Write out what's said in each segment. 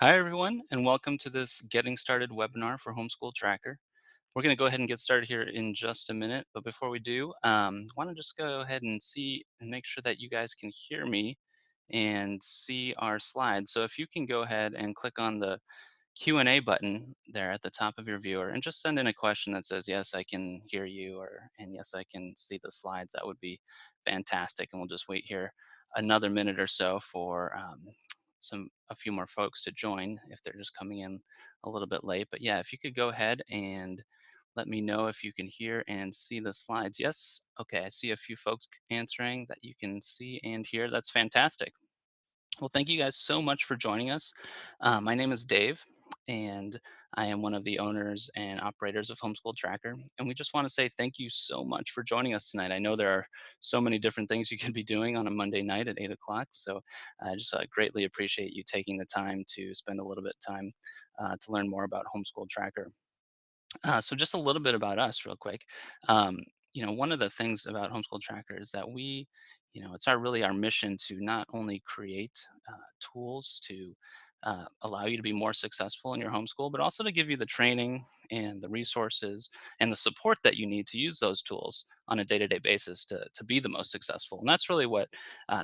Hi, everyone, and welcome to this Getting Started webinar for Homeschool Tracker. We're going to go ahead and get started here in just a minute, but before we do, want to just go ahead and see and make sure that you guys can hear me and see our slides. So if you can go ahead and click on the Q&A button there at the top of your viewer and just send in a question that says, yes, I can hear you, or and yes, I can see the slides. That would be fantastic. And we'll just wait here another minute or so for a few more folks to join if they're just coming in a little bit late. But yeah, if you could go ahead and let me know if you can hear and see the slides. Yes. Okay. I see a few folks answering that you can see and hear. That's fantastic. Well, thank you guys so much for joining us. My name is Dave, and I am one of the owners and operators of Homeschool Tracker. And we just want to say thank you so much for joining us tonight. I know there are so many different things you could be doing on a Monday night at 8 o'clock. So I just greatly appreciate you taking the time to spend a little bit of time to learn more about Homeschool Tracker. So just a little bit about us real quick. Um, one of the things about Homeschool Tracker is that it's our mission to not only create tools to allow you to be more successful in your homeschool, but also to give you the training and the resources and the support that you need to use those tools on a day-to-day basis to be the most successful. And that's really what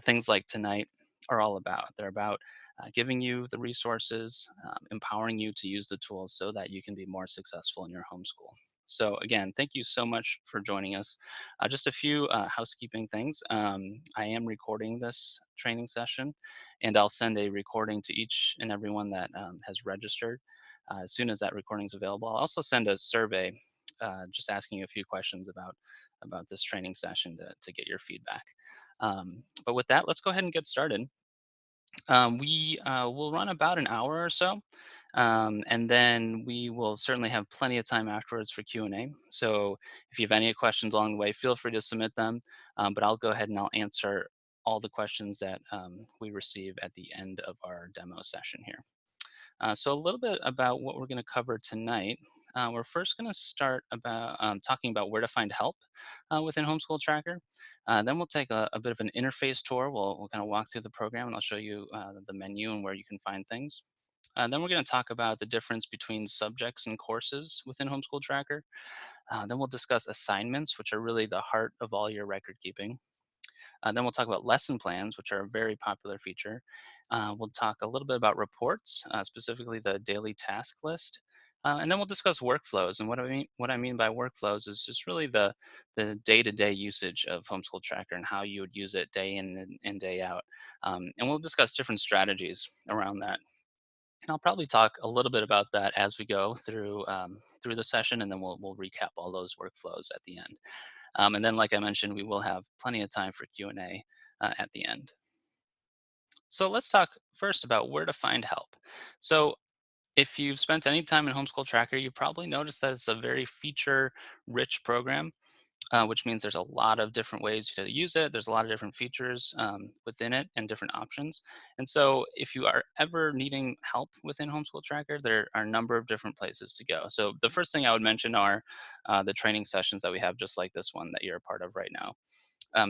things like tonight are all about. They're about giving you the resources, empowering you to use the tools so that you can be more successful in your homeschool. So again, thank you so much for joining us. Just a few housekeeping things. I am recording this training session, and I'll send a recording to each and everyone that has registered as soon as that recording is available. I'll also send a survey, just asking you a few questions about this training session to get your feedback. But with that, let's go ahead and get started. We will run about an hour or so, and then we will certainly have plenty of time afterwards for Q&A. So if you have any questions along the way, feel free to submit them, but I'll go ahead and I'll answer all the questions that we receive at the end of our demo session here. So a little bit about what we're going to cover tonight. We're first going to start about talking about where to find help within Homeschool Tracker. Then we'll take a bit of an interface tour. We'll kind of walk through the program and I'll show you the menu and where you can find things. Then we're going to talk about the difference between subjects and courses within Homeschool Tracker. Then we'll discuss assignments, which are really the heart of all your record keeping. Then we'll talk about lesson plans, which are a very popular feature. We'll talk a little bit about reports, specifically the daily task list. And then we'll discuss workflows. And what I mean by workflows is just really the day-to-day usage of Homeschool Tracker and how you would use it day in and day out. And we'll discuss different strategies around that. And I'll probably talk a little bit about that as we go through the session, and then we'll recap all those workflows at the end. And then, like I mentioned, we will have plenty of time for Q&A at the end. So let's talk first about where to find help. So if you've spent any time in Homeschool Tracker, you probably noticed that it's a very feature-rich program, which means there's a lot of different ways to use it. There's a lot of different features within it and different options. And so if you are ever needing help within Homeschool Tracker, there are a number of different places to go. So the first thing I would mention are the training sessions that we have, just like this one that you're a part of right now.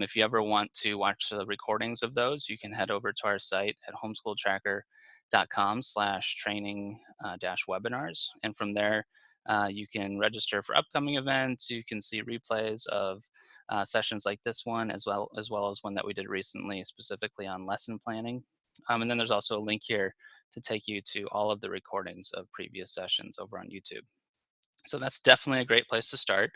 If you ever want to watch the recordings of those, you can head over to our site at homeschooltracker.com/training dash webinars. And from there, you can register for upcoming events. You can see replays of sessions like this one, as well as one that we did recently, specifically on lesson planning. And then there's also a link here to take you to all of the recordings of previous sessions over on YouTube. So that's definitely a great place to start.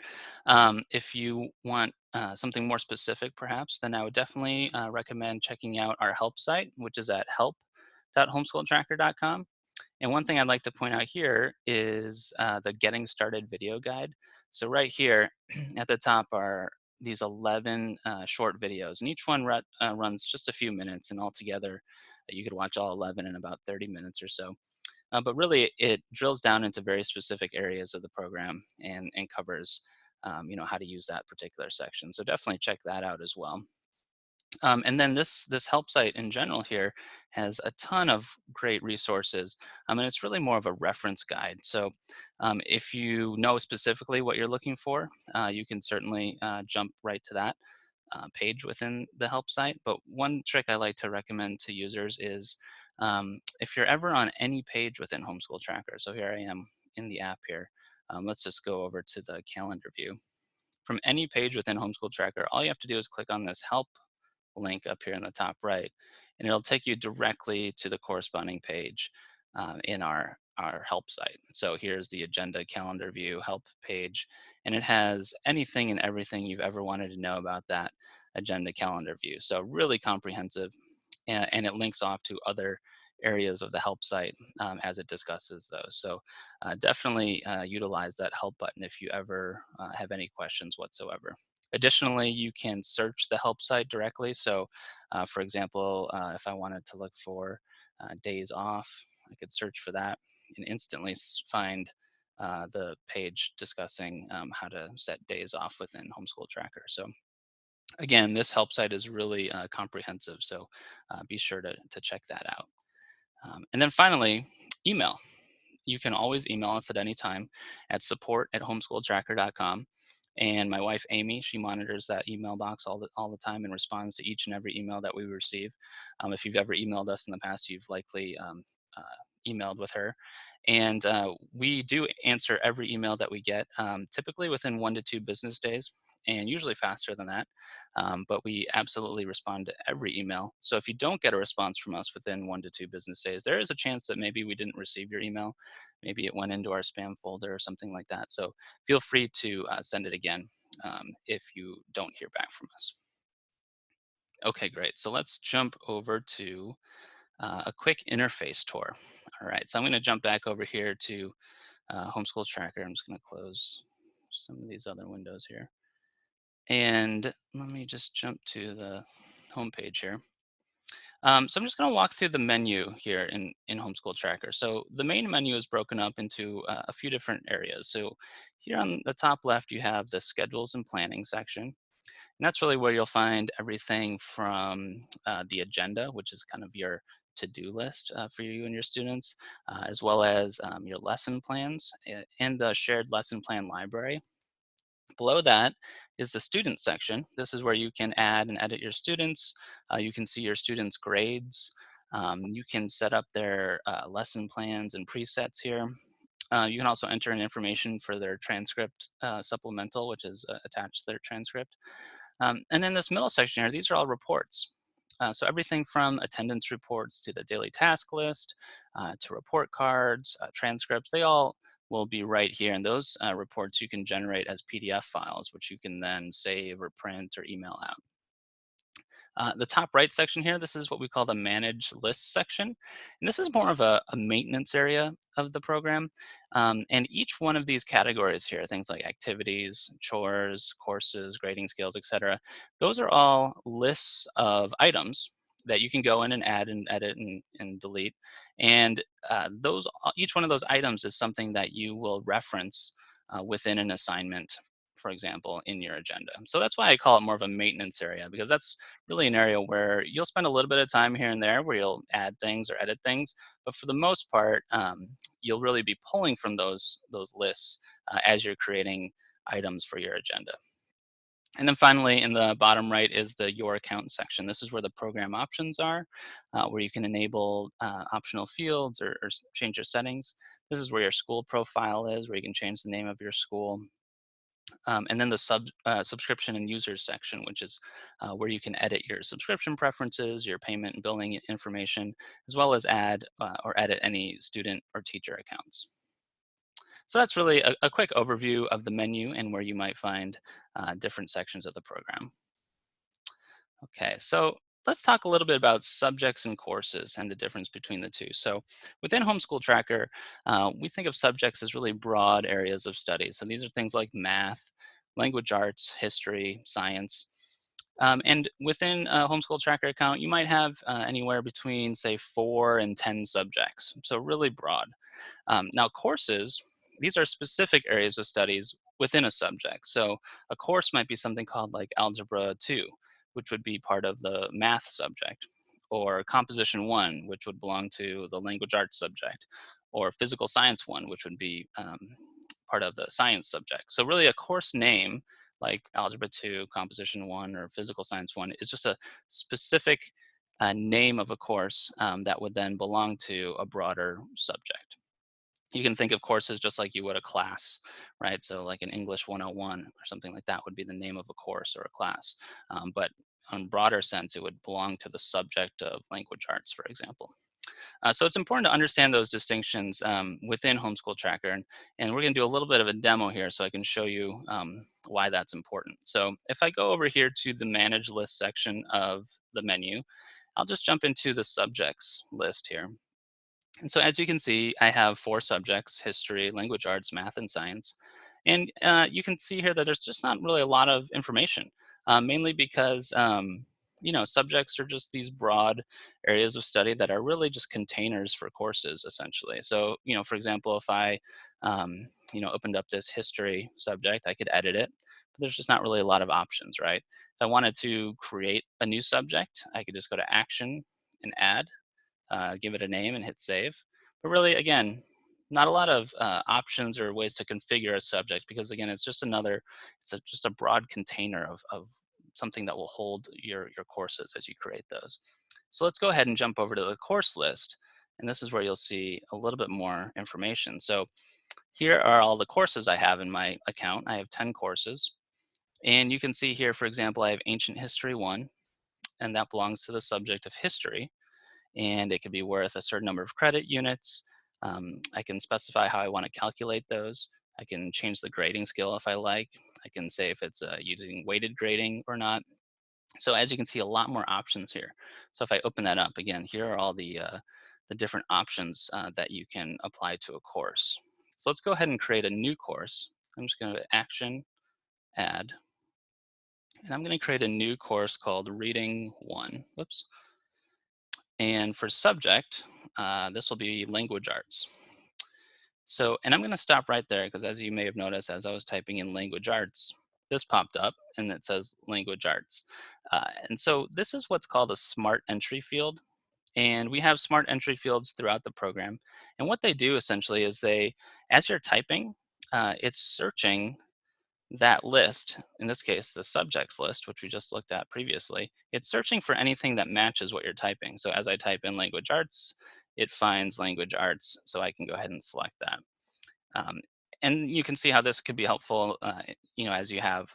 If you want something more specific, perhaps, then I would definitely recommend checking out our help site, which is at help.homeschooltracker.com. And one thing I'd like to point out here is the Getting Started video guide. So right here at the top are these 11 short videos, and each one runs just a few minutes, and altogether you could watch all 11 in about 30 minutes or so. But really, it drills down into very specific areas of the program and covers, how to use that particular section. So definitely check that out as well. And then this help site in general here has a ton of great resources, and it's really more of a reference guide. So if you know specifically what you're looking for, you can certainly jump right to that page within the help site. But one trick I like to recommend to users is If you're ever on any page within Homeschool Tracker, so here I am in the app here. Let's just go over to the calendar view. From any page within Homeschool Tracker, all you have to do is click on this help link up here in the top right, and it'll take you directly to the corresponding page in our help site. So here's the agenda calendar view help page, and it has anything and everything you've ever wanted to know about that agenda calendar view. So really comprehensive, and it links off to other areas of the help site as it discusses those. So definitely utilize that help button if you ever have any questions whatsoever. Additionally, you can search the help site directly. So for example, if I wanted to look for days off, I could search for that and instantly find the page discussing how to set days off within Homeschool Tracker. So again, this help site is really comprehensive, so be sure to check that out. And then finally, email. You can always email us at any time at support@homeschooltracker.com. And my wife, Amy, she monitors that email box all the time and responds to each and every email that we receive. If you've ever emailed us in the past, you've likely emailed with her. And we do answer every email that we get, typically within 1 to 2 business days, and usually faster than that. But we absolutely respond to every email. So if you don't get a response from us within 1 to 2 business days, there is a chance that maybe we didn't receive your email. Maybe it went into our spam folder or something like that. So feel free to send it again if you don't hear back from us. Okay, great. So let's jump over to a quick interface tour. All right, so I'm going to jump back over here to Homeschool Tracker. I'm just going to close some of these other windows here. And let me just jump to the home page here. So I'm just going to walk through the menu here in Homeschool Tracker. So the main menu is broken up into a few different areas. So here on the top left, you have the schedules and planning section. And that's really where you'll find everything from the agenda, which is kind of your to-do list for you and your students, as well as your lesson plans and the shared lesson plan library. Below that is the student section. This is where you can add and edit your students. You can see your students' grades. You can set up their lesson plans and presets here. You can also enter in information for their transcript supplemental, which is attached to their transcript. And then this middle section here, these are all reports. So everything from attendance reports to the daily task list, to report cards, transcripts, they all will be right here. And those reports you can generate as PDF files, which you can then save or print or email out. The top right section here, this is what we call the manage list section. And this is more of a maintenance area of the program. And each one of these categories here, things like activities, chores, courses, grading skills, etc., those are all lists of items that you can go in and add and edit and delete. And each one of those items is something that you will reference within an assignment, for example, in your agenda. So that's why I call it more of a maintenance area, because that's really an area where you'll spend a little bit of time here and there where you'll add things or edit things, but for the most part, you'll really be pulling from those lists as you're creating items for your agenda. And then finally, in the bottom right is the Your Account section. This is where the program options are, where you can enable optional fields or change your settings. This is where your school profile is, where you can change the name of your school. And then the subscription and users section, which is where you can edit your subscription preferences, your payment and billing information, as well as add or edit any student or teacher accounts. So that's really a quick overview of the menu and where you might find different sections of the program. Okay, so let's talk a little bit about subjects and courses and the difference between the two. So within Homeschool Tracker, we think of subjects as really broad areas of study. So these are things like math, language arts, history, science. And within a Homeschool Tracker account, you might have anywhere between, say, 4 and 10 subjects. So really broad. Now courses, these are specific areas of studies within a subject. So a course might be something called like Algebra 2, which would be part of the math subject, or Composition 1, which would belong to the language arts subject, or Physical Science 1, which would be part of the science subject. So really a course name like Algebra 2, Composition 1, or Physical Science 1 is just a specific name of a course that would then belong to a broader subject. You can think of courses just like you would a class, right? So, like an English 101 or something like that would be the name of a course or a class. But on broader sense, it would belong to the subject of language arts, for example. So it's important to understand those distinctions within Homeschool Tracker, and we're going to do a little bit of a demo here so I can show you why that's important. So if I go over here to the Manage List section of the menu, I'll just jump into the subjects list here. And so as you can see, I have 4 subjects: history, language arts, math, and science. And you can see here that there's just not really a lot of information, mainly because subjects are just these broad areas of study that are really just containers for courses, essentially. So, for example, if I opened up this history subject, I could edit it, but there's just not really a lot of options, right? If I wanted to create a new subject, I could just go to Action and Add, give it a name and hit save. But really, again, not a lot of options or ways to configure a subject, because again, it's just just a broad container of something that will hold your courses as you create those. So let's go ahead and jump over to the course list. And this is where you'll see a little bit more information. So here are all the courses I have in my account. I have 10 courses. And you can see here, for example, I have Ancient History 1, and that belongs to the subject of history, and it could be worth a certain number of credit units. I can specify how I want to calculate those. I can change the grading scale if I like. I can say if it's using weighted grading or not. So as you can see, a lot more options here. So if I open that up again, here are all the different options that you can apply to a course. So let's go ahead and create a new course. I'm just going to Action, Add, and I'm going to create a new course called Reading 1. Whoops. And for subject, this will be language arts. So, and I'm going to stop right there because as you may have noticed, as I was typing in language arts, this popped up and it says language arts. And so this is what's called a smart entry field. And we have smart entry fields throughout the program. And what they do essentially is as you're typing, it's searching that list, in this case, the subjects list, which we just looked at previously. It's searching for anything that matches what you're typing. So as I type in language arts, it finds language arts, so I can go ahead and select that. Um, and you can see how this could be helpful, as you have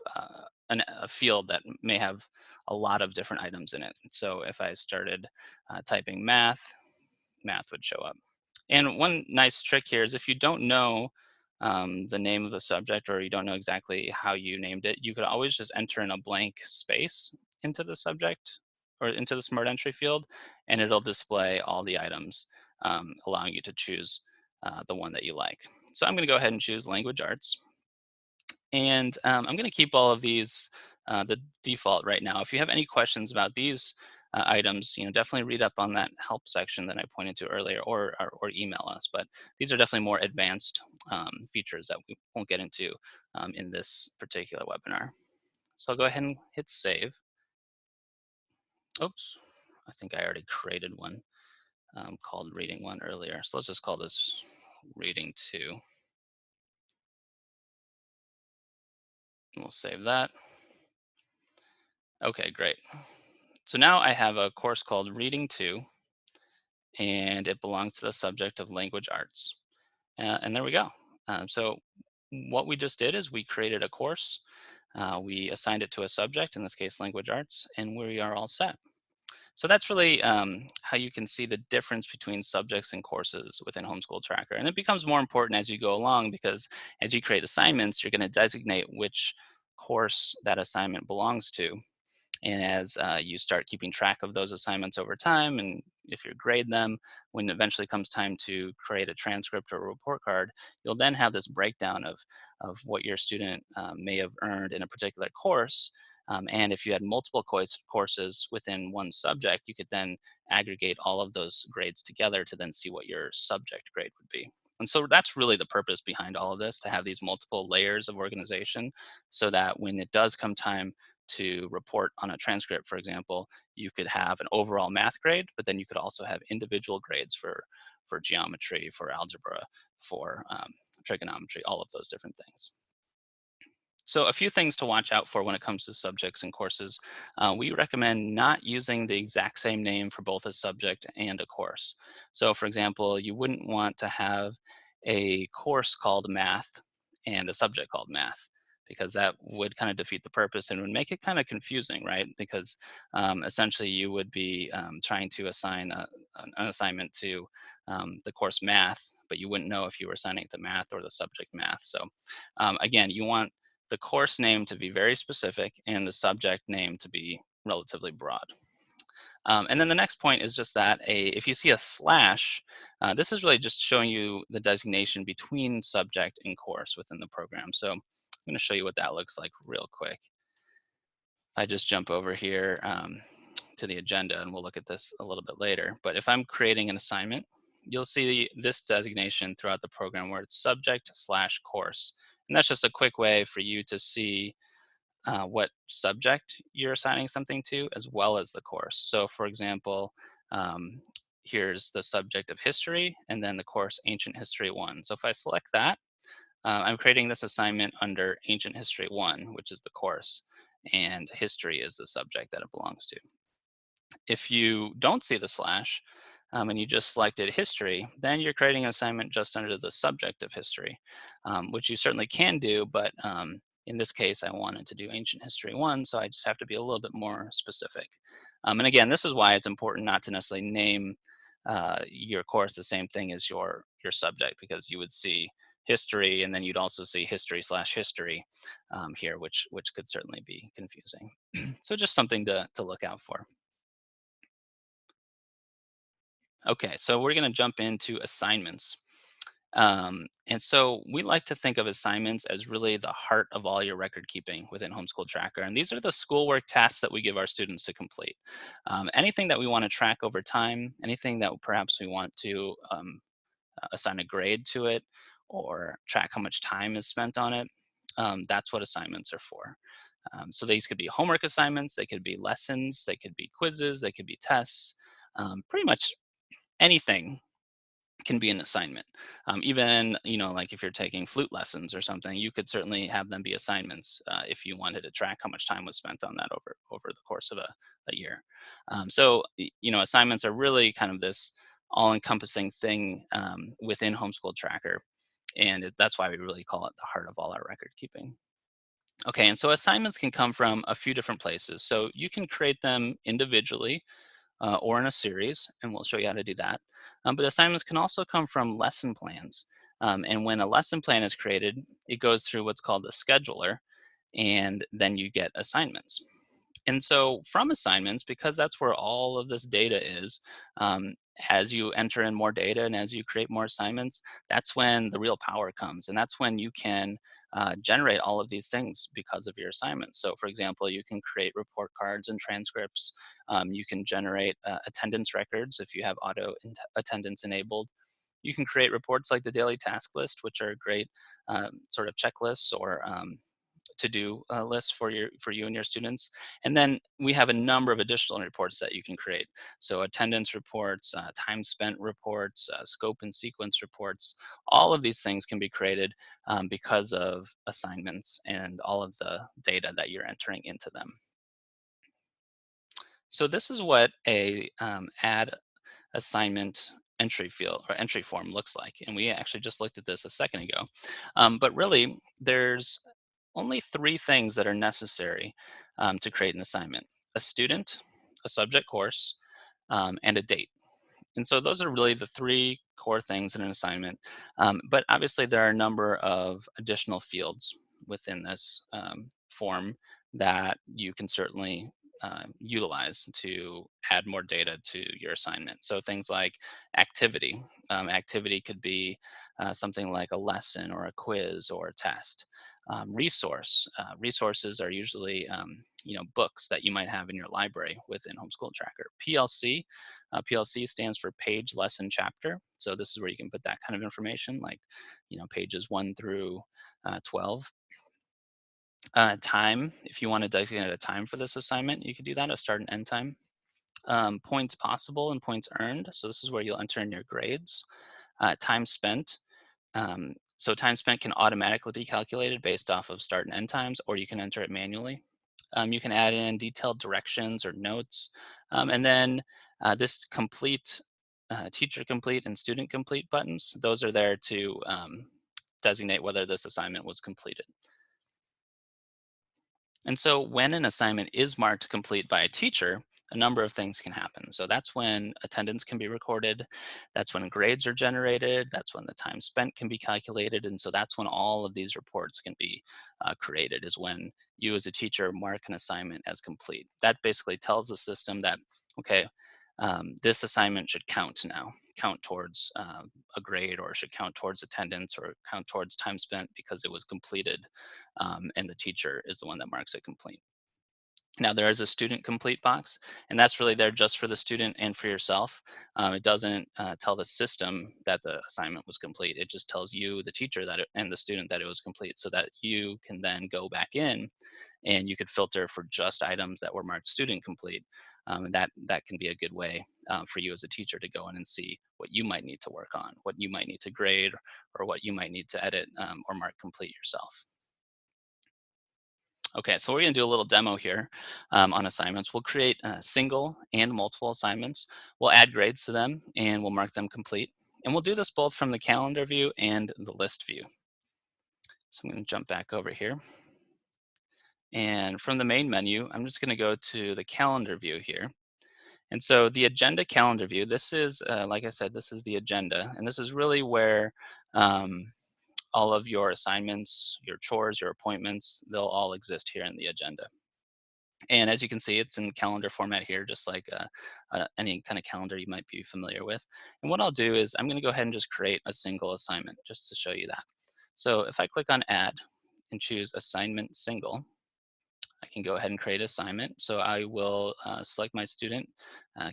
a field that may have a lot of different items in it. So if I started typing math, math would show up. And one nice trick here is if you don't know the name of the subject, or you don't know exactly how you named it, you could always just enter in a blank space into the subject or into the smart entry field, and it'll display all the items, allowing you to choose the one that you like. So I'm going to go ahead and choose language arts. And I'm going to keep all of these the default right now. If you have any questions about these items, definitely read up on that help section that I pointed to earlier, or email us. But these are definitely more advanced features that we won't get into in this particular webinar. So I'll go ahead and hit save. Oops, I think I already created one called Reading 1 earlier. So let's just call this Reading 2. And we'll save that. Okay, great. So now I have a course called Reading 2, and it belongs to the subject of language arts. And there we go. So what we just did is we created a course, we assigned it to a subject, in this case language arts, and we are all set. So that's really how you can see the difference between subjects and courses within Homeschool Tracker. And it becomes more important as you go along, because as you create assignments, you're going to designate which course that assignment belongs to. And as you start keeping track of those assignments over time, and if you grade them, when it eventually comes time to create a transcript or a report card, you'll then have this breakdown of what your student may have earned in a particular course. And if you had multiple courses within one subject, you could then aggregate all of those grades together to then see what your subject grade would be. And so that's really the purpose behind all of this, to have these multiple layers of organization, so that when it does come time to report on a transcript, for example, you could have an overall math grade, but then you could also have individual grades for geometry, for algebra, for trigonometry, all of those different things. So, a few things to watch out for when it comes to subjects and courses. We recommend not using the exact same name for both a subject and a course. So, for example, you wouldn't want to have a course called math and a subject called math, because that would kind of defeat the purpose and would make it kind of confusing, right? Because essentially you would be trying to assign an assignment to the course math, but you wouldn't know if you were assigning it to math or the subject math. So, again, you want the course name to be very specific and the subject name to be relatively broad. And then the next point is just that if you see a slash, this is really just showing you the designation between subject and course within the program. So I'm going to show you what that looks like real quick. I just jump over here to the agenda, and we'll look at this a little bit later. But if I'm creating an assignment, you'll see this designation throughout the program where it's subject slash course. And that's just a quick way for you to see what subject you're assigning something to, as well as the course. So, for example, um, here's the subject of history, and then the course Ancient History 1. So if I select that, I'm creating this assignment under Ancient History 1, which is the course, and history is the subject that it belongs to. If you don't see the slash and you just selected history, then you're creating an assignment just under the subject of history, which you certainly can do, but in this case, I wanted to do ancient history 1, so I just have to be a little bit more specific. And again, this is why it's important not to necessarily name your course the same thing as your subject, because you would see history and then you'd also see history slash history here, which could certainly be confusing. So just something to look out for. Okay, so we're going to jump into assignments. And so we like to think of assignments as really the heart of all your record keeping within Homeschool Tracker. And these are the schoolwork tasks that we give our students to complete. Anything that we want to track over time, anything that perhaps we want to assign a grade to it or track how much time is spent on it, that's what assignments are for. So these could be homework assignments, they could be lessons, they could be quizzes, they could be tests, pretty much anything can be an assignment. Even, like if you're taking flute lessons or something, you could certainly have them be assignments if you wanted to track how much time was spent on that over the course of a year. Assignments are really kind of this all-encompassing thing within Homeschool Tracker, and that's why we really call it the heart of all our record keeping. Okay, and so assignments can come from a few different places. So you can create them individually or in a series, and we'll show you how to do that. But assignments can also come from lesson plans. And when a lesson plan is created, it goes through what's called the scheduler, and then you get assignments. And so from assignments, because that's where all of this data is, as you enter in more data and as you create more assignments, that's when the real power comes. And that's when you can generate all of these things because of your assignments. So for example, you can create report cards and transcripts. You can generate attendance records if you have attendance enabled. You can create reports like the daily task list, which are great sort of checklists or to-do list for you and your students. And then we have a number of additional reports that you can create. So attendance reports, time spent reports, scope and sequence reports. All of these things can be created because of assignments and all of the data that you're entering into them. So this is what a add assignment entry field or entry form looks like. And we actually just looked at this a second ago. But really, there's only three things that are necessary to create an assignment: a student, a subject course, and a date. And so those are really the three core things in an assignment. But obviously, there are a number of additional fields within this form that you can certainly utilize to add more data to your assignment. So things like activity. Activity could be something like a lesson or a quiz or a test. Resources are usually books that you might have in your library within Homeschool Tracker. PLC stands for page, lesson, chapter. So this is where you can put that kind of information, like pages 1 through 12. Time, if you want to designate a time for this assignment, you could do that, a start and end time. Points possible and points earned. So this is where you'll enter in your grades. Time spent. So time spent can automatically be calculated based off of start and end times, or you can enter it manually. You can add in detailed directions or notes, and then this complete, teacher complete and student complete buttons, those are there to designate whether this assignment was completed. And so when an assignment is marked complete by a teacher, a number of things can happen. So that's when attendance can be recorded, that's when grades are generated, that's when the time spent can be calculated, and so that's when all of these reports can be created, is when you as a teacher mark an assignment as complete. That basically tells the system that, okay, this assignment should count now, count towards a grade, or should count towards attendance, or count towards time spent because it was completed, and the teacher is the one that marks it complete. Now there is a student complete box, and that's really there just for the student and for yourself. It doesn't tell the system that the assignment was complete. It just tells you, the teacher, and the student that it was complete, so that you can then go back in and you could filter for just items that were marked student complete. And that can be a good way for you as a teacher to go in and see what you might need to work on, what you might need to grade, or what you might need to edit or mark complete yourself. Okay, so we're going to do a little demo here on assignments. We'll create single and multiple assignments. We'll add grades to them and we'll mark them complete. And we'll do this both from the calendar view and the list view. So I'm going to jump back over here. And from the main menu, I'm just going to go to the calendar view here. And so the agenda calendar view, this is, like I said, this is the agenda. And this is really where all of your assignments, your chores, your appointments, they'll all exist here in the agenda. And as you can see, it's in calendar format here, just like any kind of calendar you might be familiar with. And what I'll do is I'm going to go ahead and just create a single assignment just to show you that. So if I click on Add and choose Assignment Single, I can go ahead and create assignment. So I will select my student,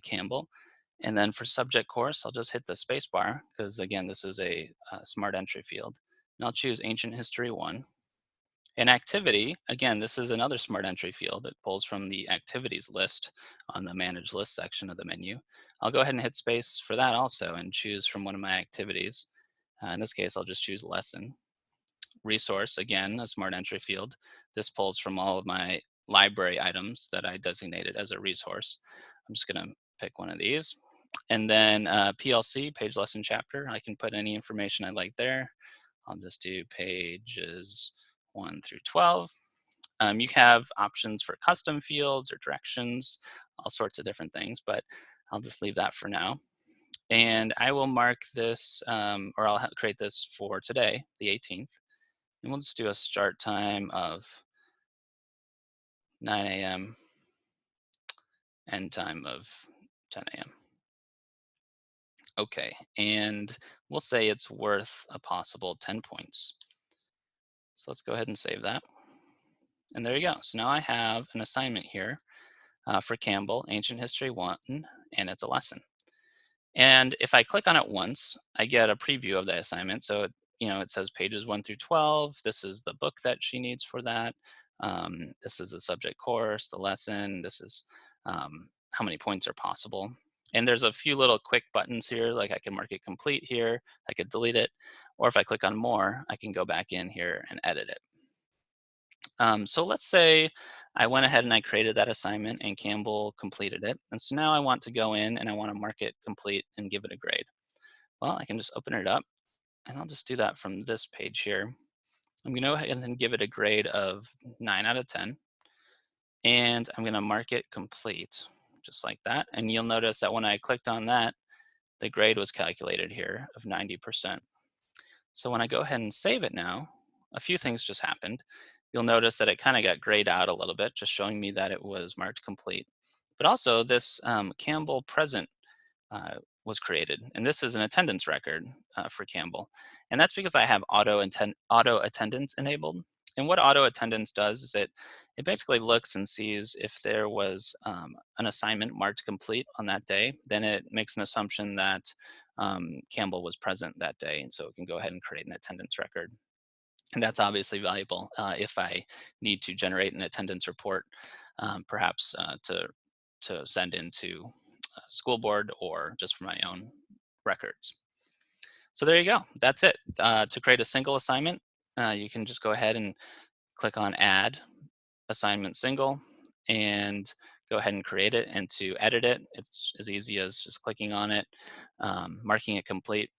Campbell. And then for subject course, I'll just hit the space bar because, again, this is a smart entry field. And I'll choose Ancient History 1. An activity, again, this is another smart entry field. It pulls from the activities list on the manage list section of the menu. I'll go ahead and hit space for that also and choose from one of my activities. In this case, I'll just choose lesson. Resource, again, a smart entry field. This pulls from all of my library items that I designated as a resource. I'm just going to pick one of these. And then PLC, page lesson chapter. I can put any information I like there. I'll just do pages 1 through 12. You have options for custom fields or directions, all sorts of different things, but I'll just leave that for now. And I will mark this, or I'll create this for today, the 18th. And we'll just do a start time of 9 a.m., end time of 10 a.m. Okay, and we'll say it's worth a possible 10 points. So let's go ahead and save that. And there you go. So now I have an assignment here for Campbell, Ancient History 1, and it's a lesson. And if I click on it once, I get a preview of the assignment. So, it says pages 1 through 12. This is the book that she needs for that. This is the subject course, the lesson. This is how many points are possible. And there's a few little quick buttons here, like I can mark it complete here. I could delete it. Or if I click on more, I can go back in here and edit it. So let's say I went ahead and I created that assignment and Campbell completed it. And so now I want to go in and I want to mark it complete and give it a grade. Well, I can just open it up and I'll just do that from this page here. I'm going to go ahead and give it a grade of 9 out of 10. And I'm going to mark it complete, just like that. And you'll notice that when I clicked on that, the grade was calculated here of 90%. So when I go ahead and save it now, a few things just happened. You'll notice that it kind of got grayed out a little bit, just showing me that it was marked complete. But also this Campbell present uh, was created. And this is an attendance record for Campbell. And that's because I have auto attendance enabled. And what auto attendance does is it basically looks and sees if there was an assignment marked complete on that day, then it makes an assumption that Campbell was present that day. And so it can go ahead and create an attendance record. And that's obviously valuable if I need to generate an attendance report, perhaps to send into school board or just for my own records. So there you go. That's it. To create a single assignment, you can just go ahead and click on Add Assignment Single and go ahead and create it. And to edit it, it's as easy as just clicking on it, marking it complete.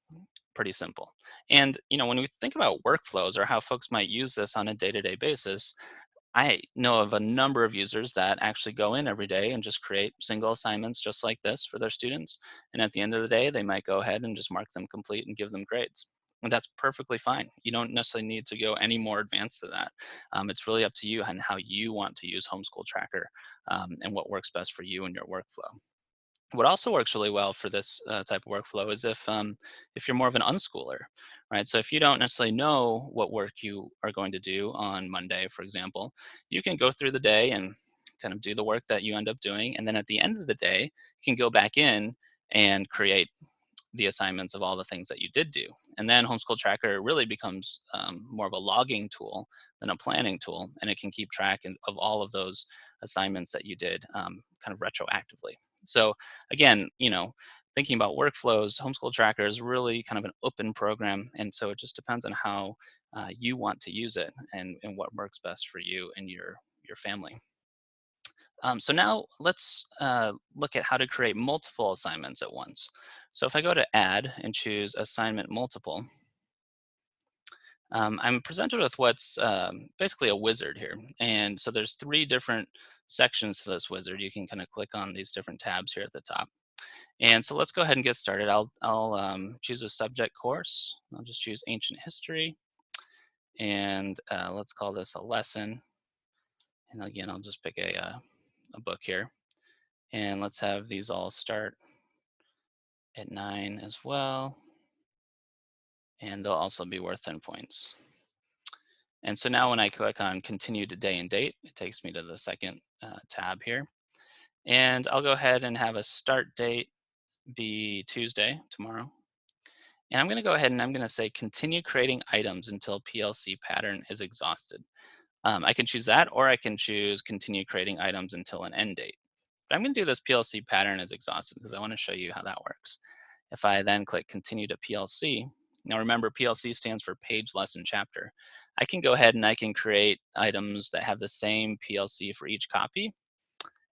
Pretty simple. And when we think about workflows or how folks might use this on a day-to-day basis, I know of a number of users that actually go in every day and just create single assignments just like this for their students. And at the end of the day, they might go ahead and just mark them complete and give them grades. And that's perfectly fine. You don't necessarily need to go any more advanced than that. It's really up to you and how you want to use Homeschool Tracker, and what works best for you and your workflow. What also works really well for this type of workflow is if you're more of an unschooler, right? So if you don't necessarily know what work you are going to do on Monday, for example, you can go through the day and kind of do the work that you end up doing, and then at the end of the day, you can go back in and create the assignments of all the things that you did do. And then Homeschool Tracker really becomes more of a logging tool than a planning tool, and it can keep track of all of those assignments that you did, kind of retroactively. So again, thinking about workflows, Homeschool Tracker is really kind of an open program, and so it just depends on how you want to use it and what works best for you and your family. So now let's look at how to create multiple assignments at once. So if I go to Add and choose Assignment Multiple, I'm presented with what's basically a wizard here. And so there's three different sections to this wizard. You can kind of click on these different tabs here at the top. And so let's go ahead and get started. I'll choose a subject course. I'll just choose Ancient History, and let's call this a lesson. And again, I'll just pick a book here. And let's have these all start at 9 as well, and they'll also be worth 10 points. And so now when I click on continue to day and date, it takes me to the second tab here. And I'll go ahead and have a start date be Tuesday, tomorrow. And I'm going to go ahead and I'm going to say continue creating items until PLC pattern is exhausted. I can choose that, or I can choose continue creating items until an end date. But I'm going to do this PLC pattern is exhausted because I want to show you how that works. If I then click continue to PLC, now remember PLC stands for page lesson chapter. I can go ahead and I can create items that have the same PLC for each copy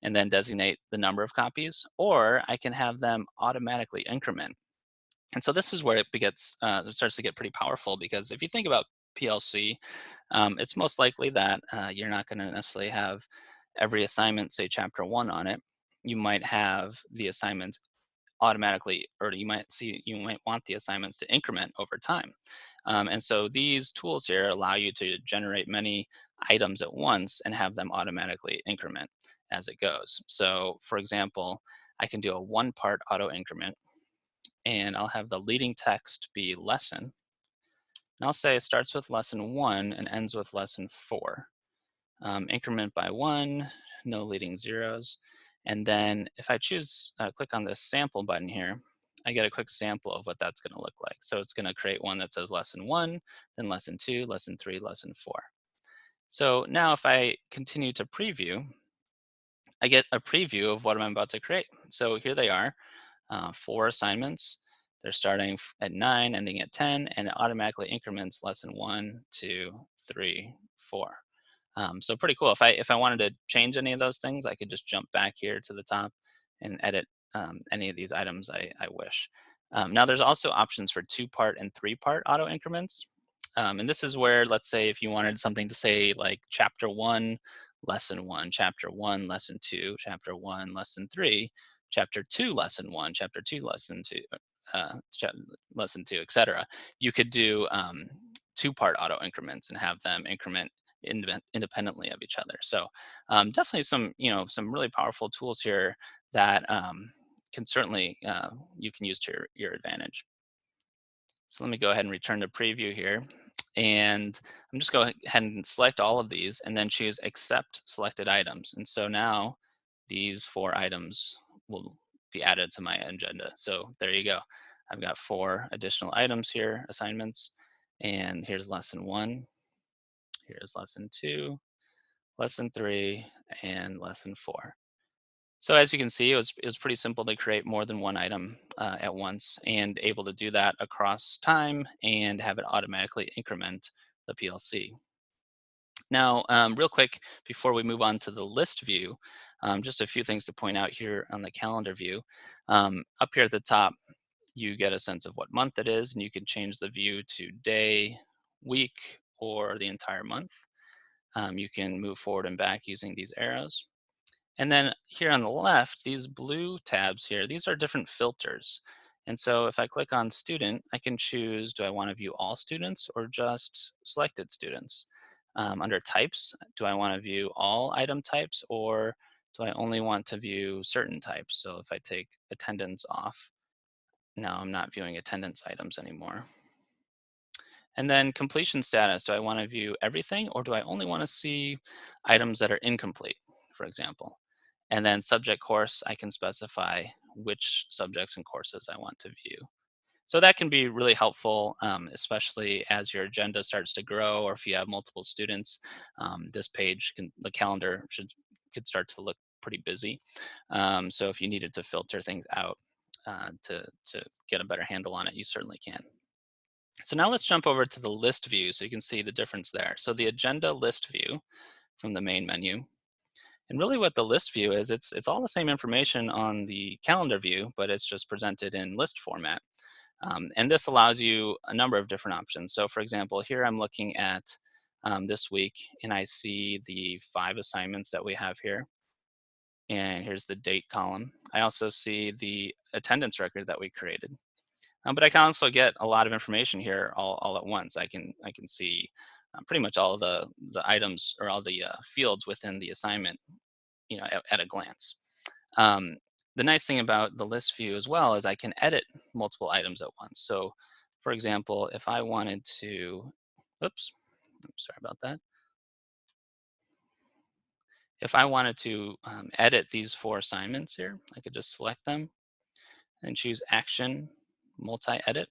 and then designate the number of copies, or I can have them automatically increment. And so this is where it starts to get pretty powerful, because if you think about PLC, it's most likely that you're not going to necessarily have every assignment say chapter 1 on it. You might have the assignments automatically, or you might want the assignments to increment over time. And so these tools here allow you to generate many items at once and have them automatically increment as it goes. So for example, I can do a 1-part auto increment, and I'll have the leading text be lesson. And I'll say it starts with lesson 1 and ends with lesson 4. Increment by 1, no leading zeros. And then if I click on this sample button here, I get a quick sample of what that's going to look like. So it's going to create one that says lesson 1, then lesson 2, lesson 3, lesson 4. So now if I continue to preview, I get a preview of what I'm about to create. So here they are, 4 assignments. They're starting at 9, ending at 10, and it automatically increments lesson 1, 2, 3, 4. So pretty cool. If I wanted to change any of those things, I could just jump back here to the top and edit any of these items I wish. Now there's also options for 2-part and 3-part auto increments. And this is where, let's say, if you wanted something to say like chapter 1, lesson 1, chapter 1, lesson 2, chapter 1, lesson 3, chapter 2, lesson 1, chapter 2, lesson 2, uh, lesson 2, etc. You could do 2-part auto increments and have them increment independently of each other. So definitely some really powerful tools here that can certainly you can use to your advantage. So let me go ahead and return to preview here. And I'm just go ahead and select all of these and then choose accept selected items. And so now these 4 items will be added to my agenda. So there you go. I've got 4 additional items here, assignments. And here's lesson 1. Here's lesson 2, lesson 3, and lesson 4. So as you can see, it was pretty simple to create more than one item at once, and able to do that across time and have it automatically increment the PLC. Now, real quick before we move on to the list view, just a few things to point out here on the calendar view. Up here at the top, you get a sense of what month it is, and you can change the view to day, week, or the entire month. You can move forward and back using these arrows. And then here on the left, these blue tabs here, these are different filters. And so if I click on student, I can choose, do I want to view all students or just selected students? Under types, do I want to view all item types or do I only want to view certain types? So if I take attendance off, now I'm not viewing attendance items anymore. And then completion status, do I want to view everything or do I only want to see items that are incomplete, for example? And then subject course, I can specify which subjects and courses I want to view. So that can be really helpful, especially as your agenda starts to grow, or if you have multiple students. This page can, the calendar could start to look pretty busy. So if you needed to filter things out to get a better handle on it, you certainly can. So now let's jump over to the list view so you can see the difference there. So the agenda list view from the main menu. And really what the list view is, it's all the same information on the calendar view, but it's just presented in list format. And this allows you a number of different options. So for example, here I'm looking at this week and I see the 5 assignments that we have here. And here's the date column. I also see the attendance record that we created. But I can also get a lot of information here all at once. I can see pretty much all of the items or all the fields within the assignment, at a glance. Um, the nice thing about the list view as well is I can edit multiple items at once. So, for example, if I wanted to, oops, I'm sorry about that. If I wanted to edit these 4 assignments here, I could just select them and choose Action, Multi-Edit.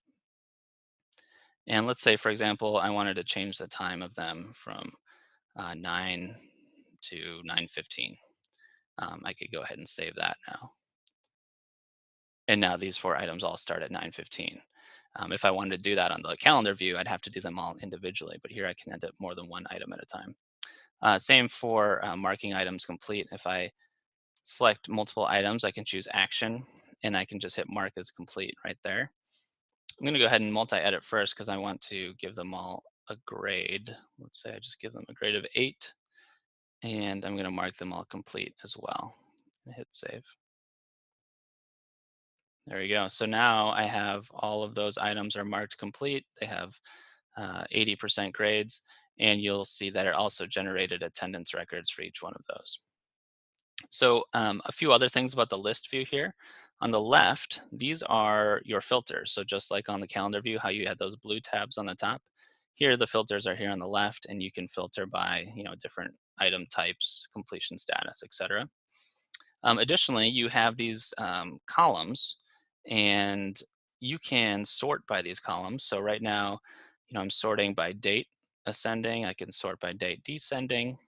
And let's say, for example, I wanted to change the time of them from 9 to 9:15. I could go ahead and save that now. And now these 4 items all start at 9:15. If I wanted to do that on the calendar view, I'd have to do them all individually, but here I can edit more than one item at a time. Same for marking items complete. If I select multiple items, I can choose Action, and I can just hit Mark as complete right there. I'm going to go ahead and multi-edit first because I want to give them all a grade. Let's say I just give them a grade of 8, and I'm going to mark them all complete as well. And hit save. There we go. So now I have all of those items are marked complete. They have 80% grades, and you'll see that it also generated attendance records for each one of those. So a few other things about the list view here. On the left, these are your filters. So just like on the calendar view, how you had those blue tabs on the top, here the filters are here on the left, and you can filter by different item types, completion status, etc. Additionally, you have these columns, and you can sort by these columns. So right now, I'm sorting by date ascending. I can sort by date descending.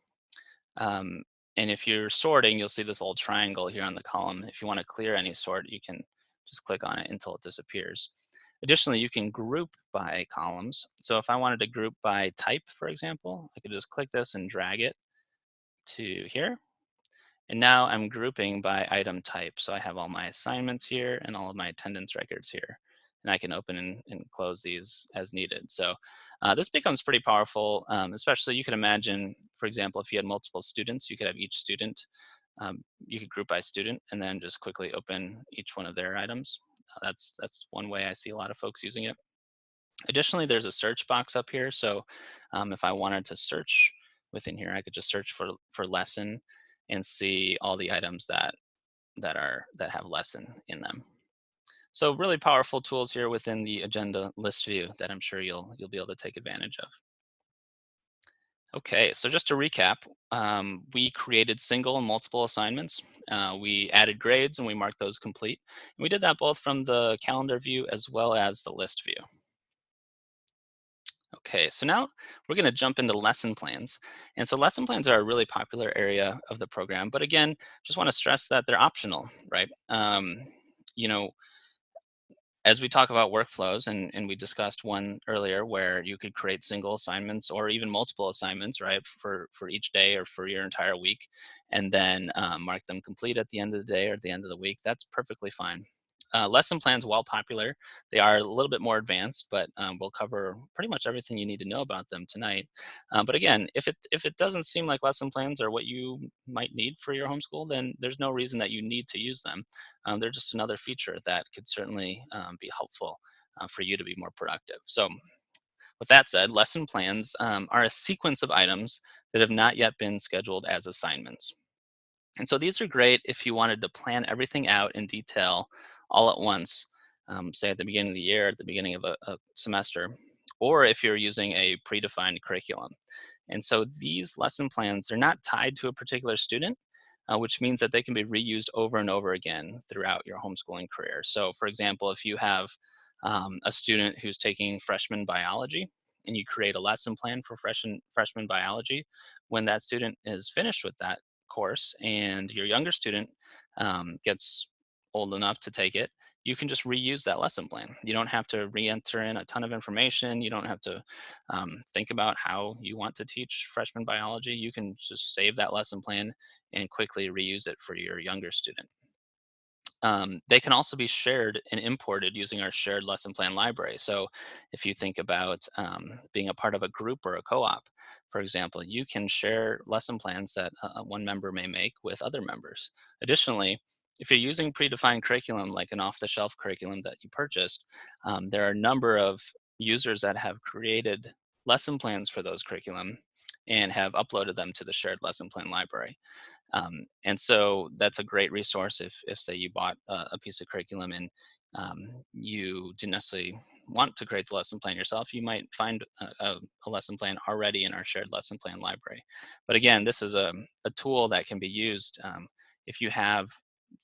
Um, and if you're sorting, you'll see this little triangle here on the column. If you want to clear any sort, you can just click on it until it disappears. Additionally, you can group by columns. So if I wanted to group by type, for example, I could just click this and drag it to here. And now I'm grouping by item type. So I have all my assignments here and all of my attendance records here. And I can open and close these as needed. So this becomes pretty powerful, especially you can imagine, for example, if you had multiple students, you could have each student, you could group by student and then just quickly open each one of their items. That's one way I see a lot of folks using it. Additionally, there's a search box up here. So if I wanted to search within here, I could just search for lesson and see all the items that have lesson in them. So really powerful tools here within the agenda list view that I'm sure you'll be able to take advantage of. Okay, so just to recap, we created single and multiple assignments. We added grades and we marked those complete. And we did that both from the calendar view as well as the list view. Okay, so now we're going to jump into lesson plans. And so lesson plans are a really popular area of the program. But again, just want to stress that they're optional, right? You know, as we talk about workflows, and we discussed one earlier where you could create single assignments or even multiple assignments, right, for each day or for your entire week, and then mark them complete at the end of the day or at the end of the week. That's perfectly fine. Lesson plans, while popular, they are a little bit more advanced, but we'll cover pretty much everything you need to know about them tonight. But again, if it doesn't seem like lesson plans are what you might need for your homeschool, then there's no reason that you need to use them. They're just another feature that could certainly be helpful for you to be more productive. So, with that said, lesson plans are a sequence of items that have not yet been scheduled as assignments. And so these are great if you wanted to plan everything out in detail all at once, say at the beginning of the year, at the beginning of a semester, or if you're using a predefined curriculum. And so these lesson plans, they're not tied to a particular student, which means that they can be reused over and over again throughout your homeschooling career. So, for example, if you have a student who's taking freshman biology and you create a lesson plan for freshman biology, when that student is finished with that course and your younger student gets old enough to take it, you can just reuse that lesson plan. You don't have to re-enter in a ton of information. You don't have to think about how you want to teach freshman biology. You can just save that lesson plan and quickly reuse it for your younger student. They can also be shared and imported using our shared lesson plan library. So, if you think about being a part of a group or a co op, for example, you can share lesson plans that one member may make with other members. Additionally, if you're using predefined curriculum like an off the shelf curriculum that you purchased, there are a number of users that have created lesson plans for those curriculum and have uploaded them to the shared lesson plan library. And so that's a great resource if say you bought a piece of curriculum and you didn't necessarily want to create the lesson plan yourself, you might find a lesson plan already in our shared lesson plan library. But again, this is a tool that can be used if you have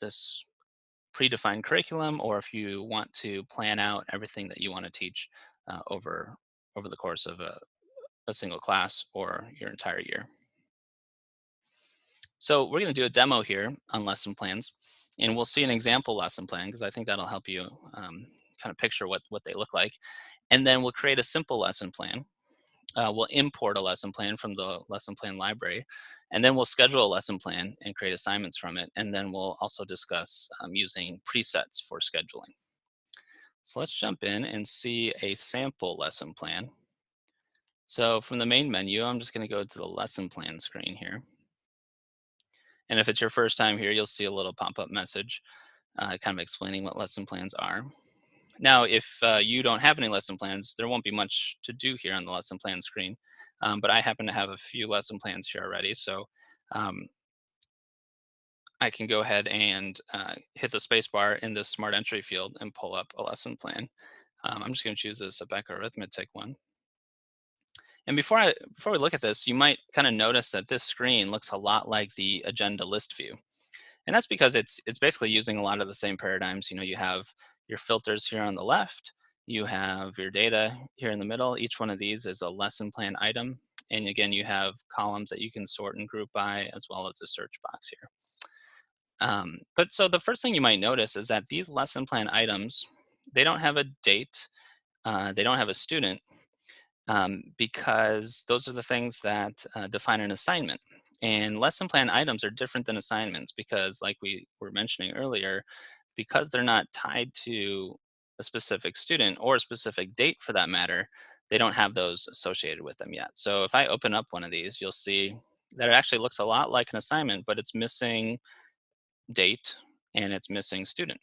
this predefined curriculum or if you want to plan out everything that you want to teach over the course of a single class or your entire year. So we're going to do a demo here on lesson plans, and we'll see an example lesson plan because I think that'll help you kind of picture what they look like. And then we'll create a simple lesson plan. We'll import a lesson plan from the lesson plan library, and then we'll schedule a lesson plan and create assignments from it. And then we'll also discuss using presets for scheduling. So let's jump in and see a sample lesson plan. So from the main menu, I'm just going to go to the lesson plan screen here. And if it's your first time here, you'll see a little pop-up message kind of explaining what lesson plans are. Now, if you don't have any lesson plans, there won't be much to do here on the lesson plan screen. But I happen to have a few lesson plans here already. So um, I can go ahead and hit the space bar in this smart entry field and pull up a lesson plan. I'm just going to choose this Abeka arithmetic one. And before we look at this, you might kind of notice that this screen looks a lot like the agenda list view. And that's because it's basically using a lot of the same paradigms. You know, you have your filters here on the left, you have your data here in the middle. Each one of these is a lesson plan item. And again, you have columns that you can sort and group by, as well as a search box here. But so the first thing you might notice is that these lesson plan items, they don't have a date, they don't have a student, because those are the things that define an assignment. And lesson plan items are different than assignments because, like we were mentioning earlier, because they're not tied to a specific student or a specific date for that matter, they don't have those associated with them yet. So if I open up one of these, you'll see that it actually looks a lot like an assignment, but it's missing date and it's missing student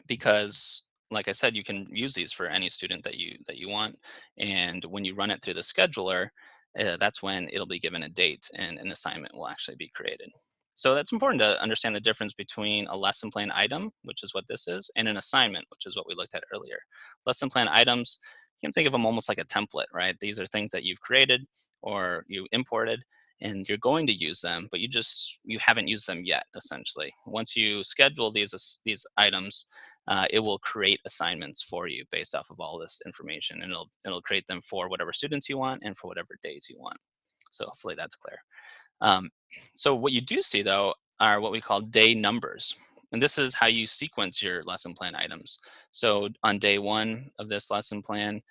because like I said, you can use these for any student that you want. And when you run it through the scheduler, that's when it'll be given a date and an assignment will actually be created. So that's important to understand the difference between a lesson plan item, which is what this is, and an assignment, which is what we looked at earlier. Lesson plan items, you can think of them almost like a template, right? These are things that you've created or you imported, and you're going to use them, but you haven't used them yet. Essentially, once you schedule these items, it will create assignments for you based off of all this information, and it'll create them for whatever students you want and for whatever days you want. So hopefully that's clear. Um, so what you do see though are what we call day numbers. And this is how you sequence your lesson plan items. So on day one of this lesson plan,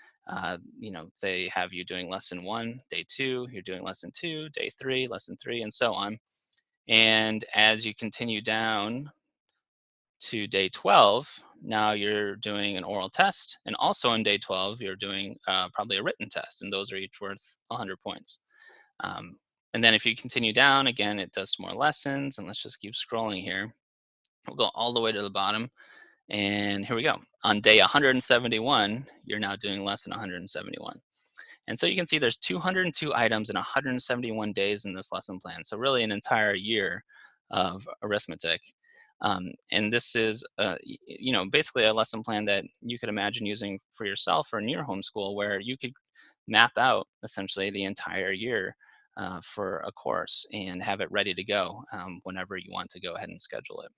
they have you doing lesson one, day two, you're doing lesson two, day three, lesson three, and so on. And as you continue down to day 12, now you're doing an oral test. And also on day 12, you're doing probably a written test, and those are each worth 100 points. Um, and then if you continue down, again, it does some more lessons. And let's just keep scrolling here. We'll go all the way to the bottom. And here we go. On day 171, you're now doing lesson 171. And so you can see there's 202 items and 171 days in this lesson plan. So really an entire year of arithmetic. And this is, basically a lesson plan that you could imagine using for yourself or in your homeschool, where you could map out essentially the entire year for a course and have it ready to go whenever you want to go ahead and schedule it.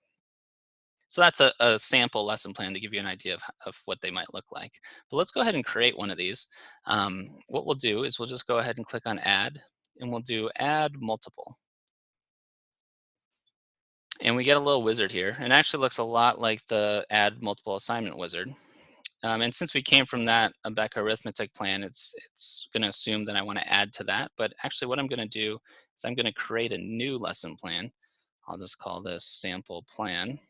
So that's a sample lesson plan to give you an idea of what they might look like. But let's go ahead and create one of these. What we'll do is we'll just go ahead and click on add, and we'll do add multiple. And we get a little wizard here, and it actually looks a lot like the add multiple assignment wizard. And since we came from that Abeka arithmetic plan, it's going to assume that I want to add to that. But actually what I'm going to do is I'm going to create a new lesson plan. I'll just call this sample plan.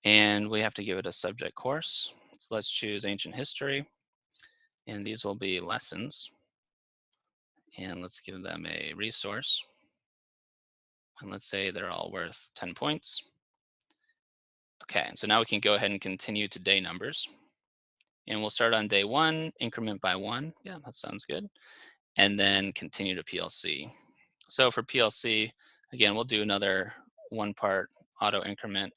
And we have to give it a subject course. So let's choose ancient history. And these will be lessons. And let's give them a resource. And let's say they're all worth 10 points. Okay, so now we can go ahead and continue to day numbers. And we'll start on day one, increment by one. Yeah, that sounds good. And then continue to PLC. So for PLC, again, we'll do another one part auto increment.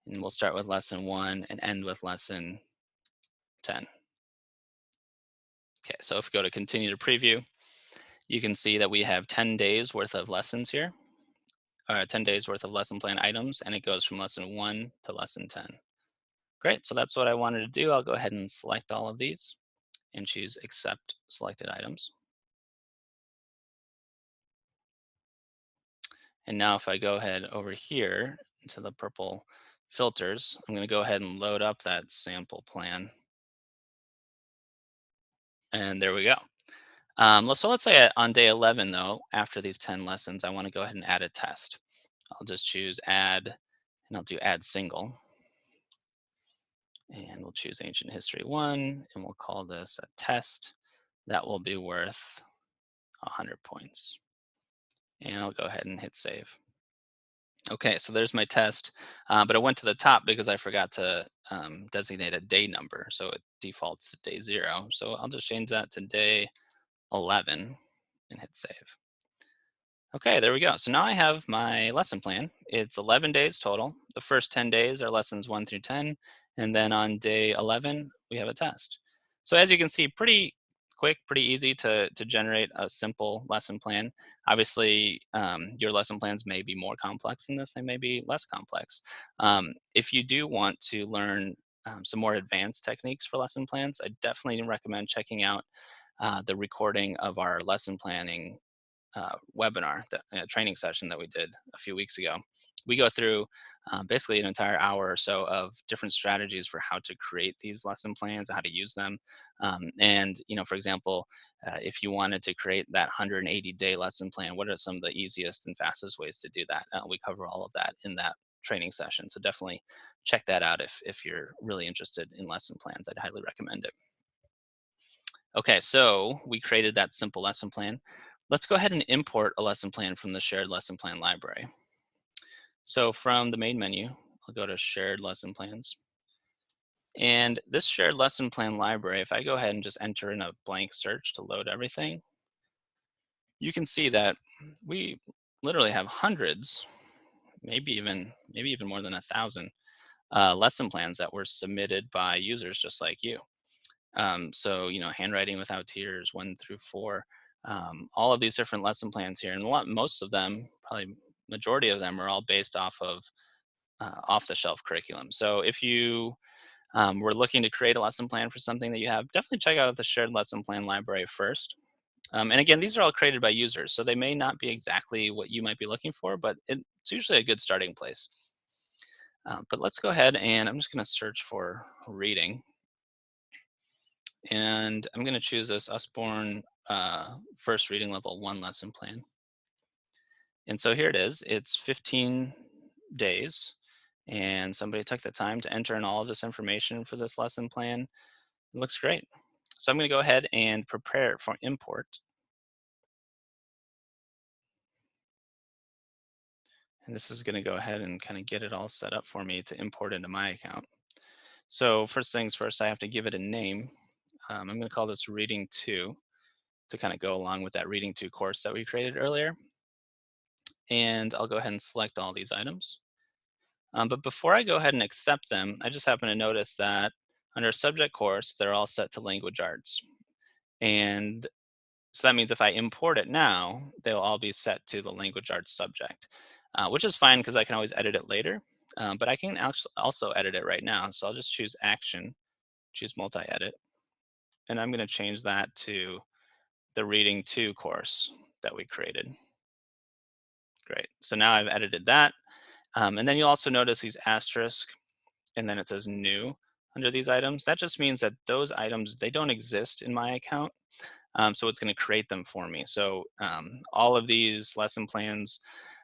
And we'll start with lesson one and end with lesson 10. Okay, so if we go to continue to preview, you can see that we have 10 days worth of lessons here, or 10 days worth of lesson plan items, and it goes from lesson 1 to lesson 10. Great, so that's what I wanted to do. I'll go ahead and select all of these and choose accept selected items. And now if I go ahead over here to the purple filters, I'm going to go ahead and load up that sample plan. And there we go. So let's say on day 11, though, after these 10 lessons, I want to go ahead and add a test. I'll just choose add, and I'll do add single. And we'll choose ancient history 1, and we'll call this a test. That will be worth 100 points. And I'll go ahead and hit save. Okay, so there's my test, but it went to the top because I forgot to designate a day number. So it defaults to day 0. So I'll just change that to day 11 and hit save. Okay, there we go. So now I have my lesson plan. It's 11 days total. The first 10 days are lessons 1 through 10. And then on day 11, we have a test. So as you can see, pretty quick, pretty easy to generate a simple lesson plan. Obviously, your lesson plans may be more complex than this. They may be less complex. If you do want to learn some more advanced techniques for lesson plans, I definitely recommend checking out the recording of our lesson planning webinar, training session that we did a few weeks ago. We go through basically an entire hour or so of different strategies for how to create these lesson plans, how to use them. For example, if you wanted to create that 180-day lesson plan, what are some of the easiest and fastest ways to do that? We cover all of that in that training session. So definitely check that out if you're really interested in lesson plans. I'd highly recommend it. Okay, so we created that simple lesson plan. Let's go ahead and import a lesson plan from the shared lesson plan library. So from the main menu, I'll go to shared lesson plans. And this shared lesson plan library, if I go ahead and just enter in a blank search to load everything, you can see that we literally have hundreds, maybe even more than 1,000 lesson plans that were submitted by users just like you. So, handwriting without tears, 1 through 4. all of these different lesson plans here, and most of them, probably majority of them, are all based off of off-the-shelf curriculum. So if you were looking to create a lesson plan for something that you have, definitely check out the shared lesson plan library first. And again, these are all created by users, so they may not be exactly what you might be looking for, but it's usually a good starting place. But let's go ahead and I'm just going to search for reading. And I'm going to choose this Usborne First Reading Level 1 lesson plan. And so here it is. It's 15 days. And somebody took the time to enter in all of this information for this lesson plan. It looks great. So I'm going to go ahead and prepare it for import. And this is going to go ahead and kind of get it all set up for me to import into my account. So first things first, I have to give it a name. I'm going to call this Reading 2 to kind of go along with that Reading 2 course that we created earlier. And I'll go ahead and select all these items. But before I go ahead and accept them, I just happen to notice that under subject course, they're all set to language arts. And so that means if I import it now, they'll all be set to the language arts subject, which is fine because I can always edit it later. But I can also edit it right now. So I'll just choose Action, choose Multi-Edit, and I'm going to change that to the Reading 2 course that we created. Great. So now I've edited that. And then you'll also notice these asterisks, and then it says New under these items. That just means that those items, they don't exist in my account. So it's going to create them for me. So all of these lesson plans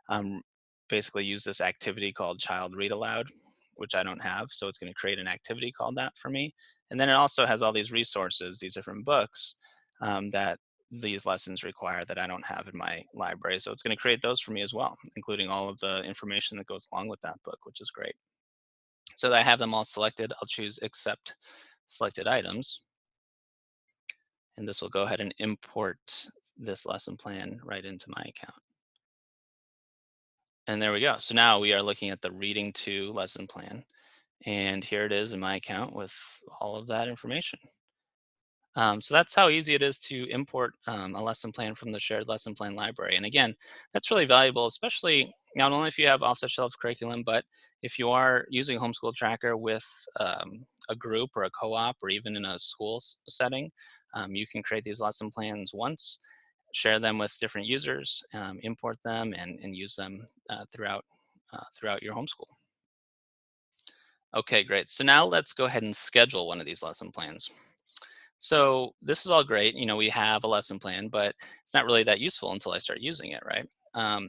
um, basically use this activity called Child Read Aloud, which I don't have. So it's going to create an activity called that for me. And then it also has all these resources, these different books that these lessons require that I don't have in my library. So it's going to create those for me as well, including all of the information that goes along with that book, which is great. So that I have them all selected, I'll choose Accept Selected Items. And this will go ahead and import this lesson plan right into my account. And there we go. So now we are looking at the Reading 2 lesson plan. And here it is in my account with all of that information. So that's how easy it is to import a lesson plan from the shared lesson plan library. And again, that's really valuable, especially not only if you have off-the-shelf curriculum, but if you are using Homeschool Tracker with a group or a co-op or even in a school setting, you can create these lesson plans once, share them with different users, import them, and use them throughout your homeschool. Okay, great. So now let's go ahead and schedule one of these lesson plans. So this is all great. We have a lesson plan, but it's not really that useful until I start using it, right?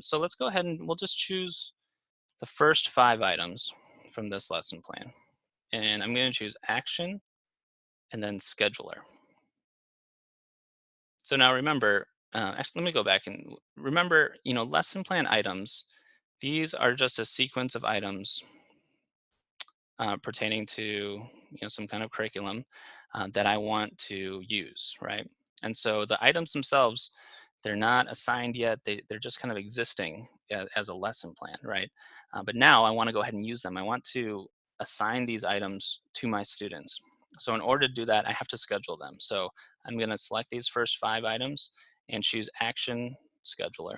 So let's go ahead and we'll just choose the first 5 items from this lesson plan. And I'm going to choose Action and then Scheduler. So now remember, actually, let me go back and remember, lesson plan items, these are just a sequence of items pertaining to some kind of curriculum that I want to use, right? And so the items themselves, they're not assigned yet. They're just kind of existing as a lesson plan, right? But now I want to go ahead and use them. I want to assign these items to my students. So in order to do that, I have to schedule them. So I'm going to select these first 5 items and choose Action Scheduler.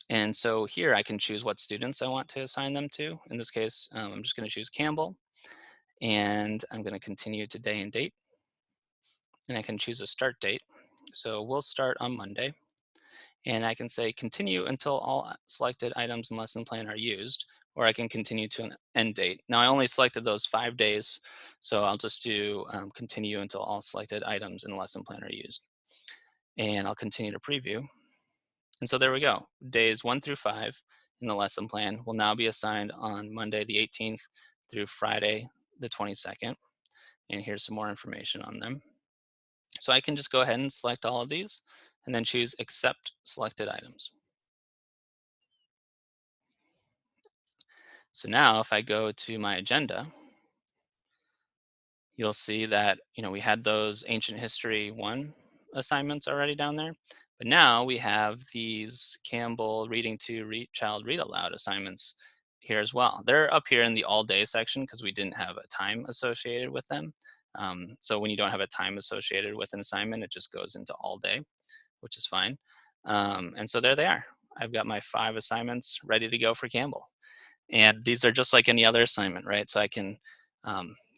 And so here I can choose what students I want to assign them to. In this case, I'm just going to choose Campbell, and I'm going to continue to day and date. And I can choose a start date. So we'll start on Monday. And I can say continue until all selected items in lesson plan are used, or I can continue to an end date. Now I only selected those 5 days, so I'll just do continue until all selected items in the lesson plan are used. And I'll continue to preview. And so there we go. Days 1 through 5 in the lesson plan will now be assigned on Monday the 18th through Friday the 22nd. And here's some more information on them. So I can just go ahead and select all of these and then choose Accept Selected Items. So now if I go to my agenda, you'll see that we had those Ancient History 1 assignments already down there. But now we have these Campbell Reading to Child Read Aloud assignments here as well. They're up here in the all day section because we didn't have a time associated with them. So when you don't have a time associated with an assignment, it just goes into all day, which is fine. And so there they are. I've got my 5 assignments ready to go for Campbell. And these are just like any other assignment, right? So I can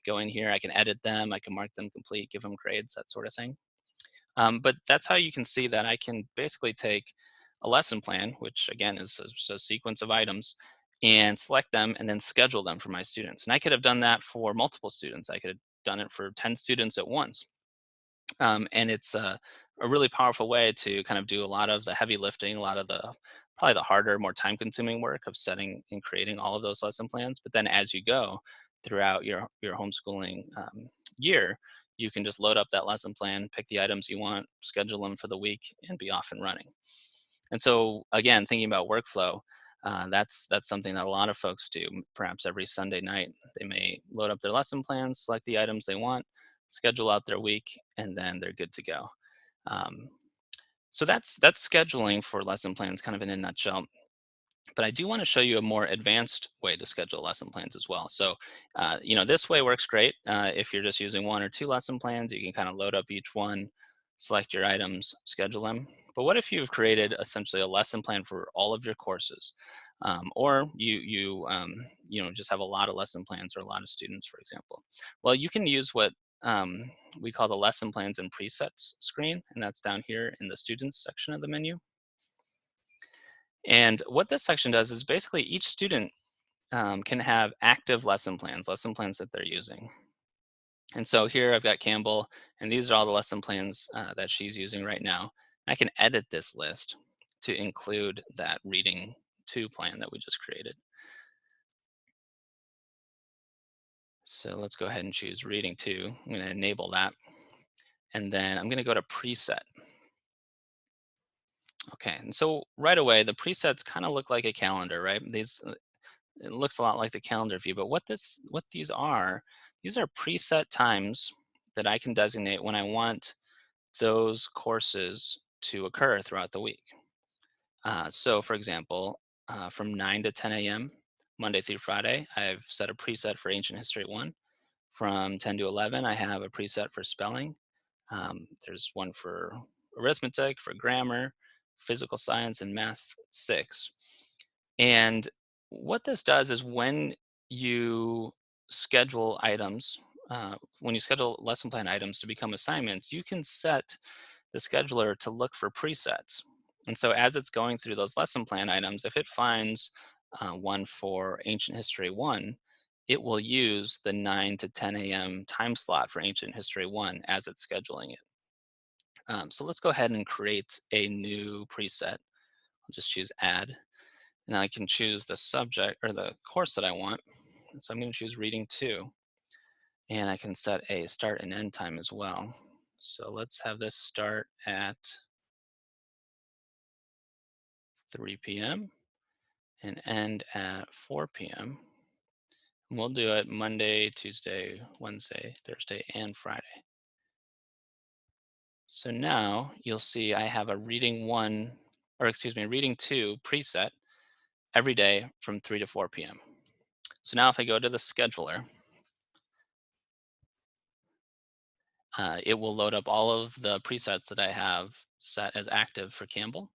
go in here, I can edit them, I can mark them complete, give them grades, that sort of thing. But that's how you can see that I can basically take a lesson plan, which again is a sequence of items, and select them and then schedule them for my students. And I could have done that for multiple students. I could have done it for 10 students at once. And it's a really powerful way to kind of do a lot of the heavy lifting, a lot of the probably the harder, more time consuming work of setting and creating all of those lesson plans. But then as you go throughout your homeschooling year, you can just load up that lesson plan, pick the items you want, schedule them for the week, and be off and running. And so again, thinking about workflow, that's something that a lot of folks do. Perhaps every Sunday night, they may load up their lesson plans, select the items they want, schedule out their week, and then they're good to go. Um, so that's scheduling for lesson plans, kind of in a nutshell. But I do want to show you a more advanced way to schedule lesson plans as well. So, this way works great. If you're just using 1 or 2 lesson plans, you can kind of load up each one, select your items, schedule them. But what if you've created essentially a lesson plan for all of your courses, or you just have a lot of lesson plans or a lot of students, for example? Well, you can use what we call the lesson plans and presets screen, and that's down here in the students section of the menu. And what this section does is basically each student can have active lesson plans that they're using. And so here I've got Campbell, and these are all the lesson plans that she's using right now. I can edit this list to include that reading 2 plan that we just created. So let's go ahead and choose reading 2. I'm going to enable that. And then I'm going to go to preset. Okay, and so right away, the presets kind of look like a calendar, right? It looks a lot like the calendar view, but what these are preset times that I can designate when I want those courses to occur throughout the week. So for example, from 9 to 10 a.m., Monday through Friday, I've set a preset for Ancient History 1. From 10 to 11, I have a preset for spelling. There's one for arithmetic, for grammar, physical science, and math 6. And what this does is you schedule items, when you schedule lesson plan items to become assignments, you can set the scheduler to look for presets. And so as it's going through those lesson plan items, if it finds one for Ancient History 1, it will use the 9 to 10 a.m. time slot for Ancient History 1 as it's scheduling it. So let's go ahead and create a new preset. I'll just choose Add. And I can choose the subject or the course that I want. So I'm going to choose Reading 2. And I can set a start and end time as well. So let's have this start at 3 p.m. and end at 4 p.m. And we'll do it Monday, Tuesday, Wednesday, Thursday, and Friday. So now you'll see I have a Reading 2 preset every day from 3 to 4 p.m. So now if I go to the scheduler, it will load up all of the presets that I have set as active for Campbell,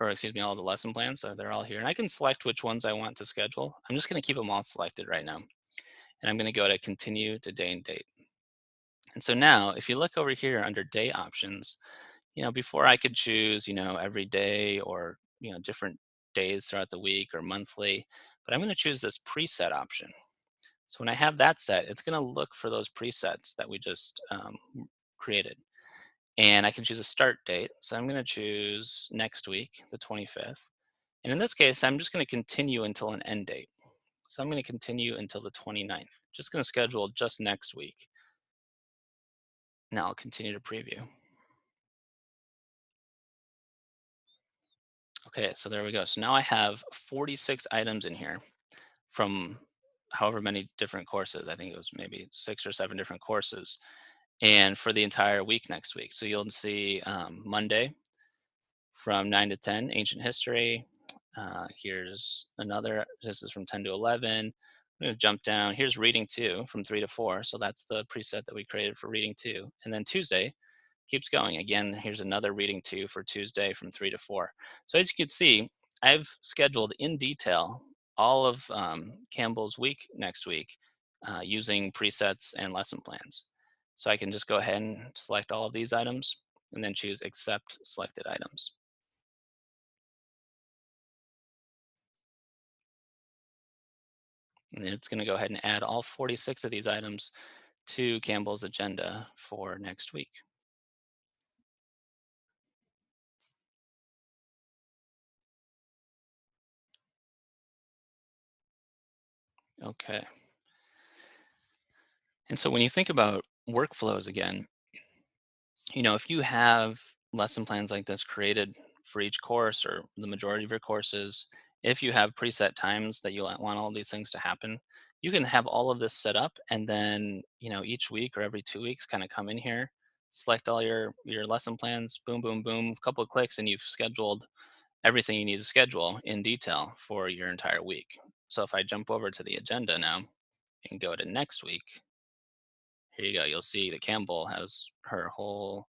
or excuse me, all the lesson plans. So they're all here. And I can select which ones I want to schedule. I'm just going to keep them all selected right now. And I'm going to go to continue to day and date. And so now if you look over here under day options, before I could choose, every day or, different days throughout the week or monthly, but I'm going to choose this preset option. So when I have that set, it's going to look for those presets that we just created. And I can choose a start date. So I'm going to choose next week, the 25th. And in this case, I'm just going to continue until an end date. So I'm going to continue until the 29th. Just going to schedule just next week. Now I'll continue to preview. Okay, so there we go. So now I have 46 items in here from however many different courses. I think it was maybe 6 or 7 different courses, and for the entire week next week. So you'll see Monday from 9 to 10, Ancient History. Here's another, this is from 10 to 11. I'm going to jump down. Here's reading two from 3 to 4. So that's the preset that we created for reading two. And then Tuesday keeps going. Again, here's another reading two for Tuesday from 3 to 4. So as you can see, I've scheduled in detail all of Campbell's week next week using presets and lesson plans. So I can just go ahead and select all of these items and then choose accept selected items. And it's going to go ahead and add all 46 of these items to Campbell's agenda for next week. Okay. And so when you think about workflows again, if you have lesson plans like this created for each course or the majority of your courses, if you have preset times that you want all these things to happen, you can have all of this set up and then, each week or every 2 weeks kind of come in here, select all your lesson plans, boom, boom, boom, a couple of clicks, and you've scheduled everything you need to schedule in detail for your entire week. So if I jump over to the agenda now and go to next week, here you go. You'll see that Campbell has her whole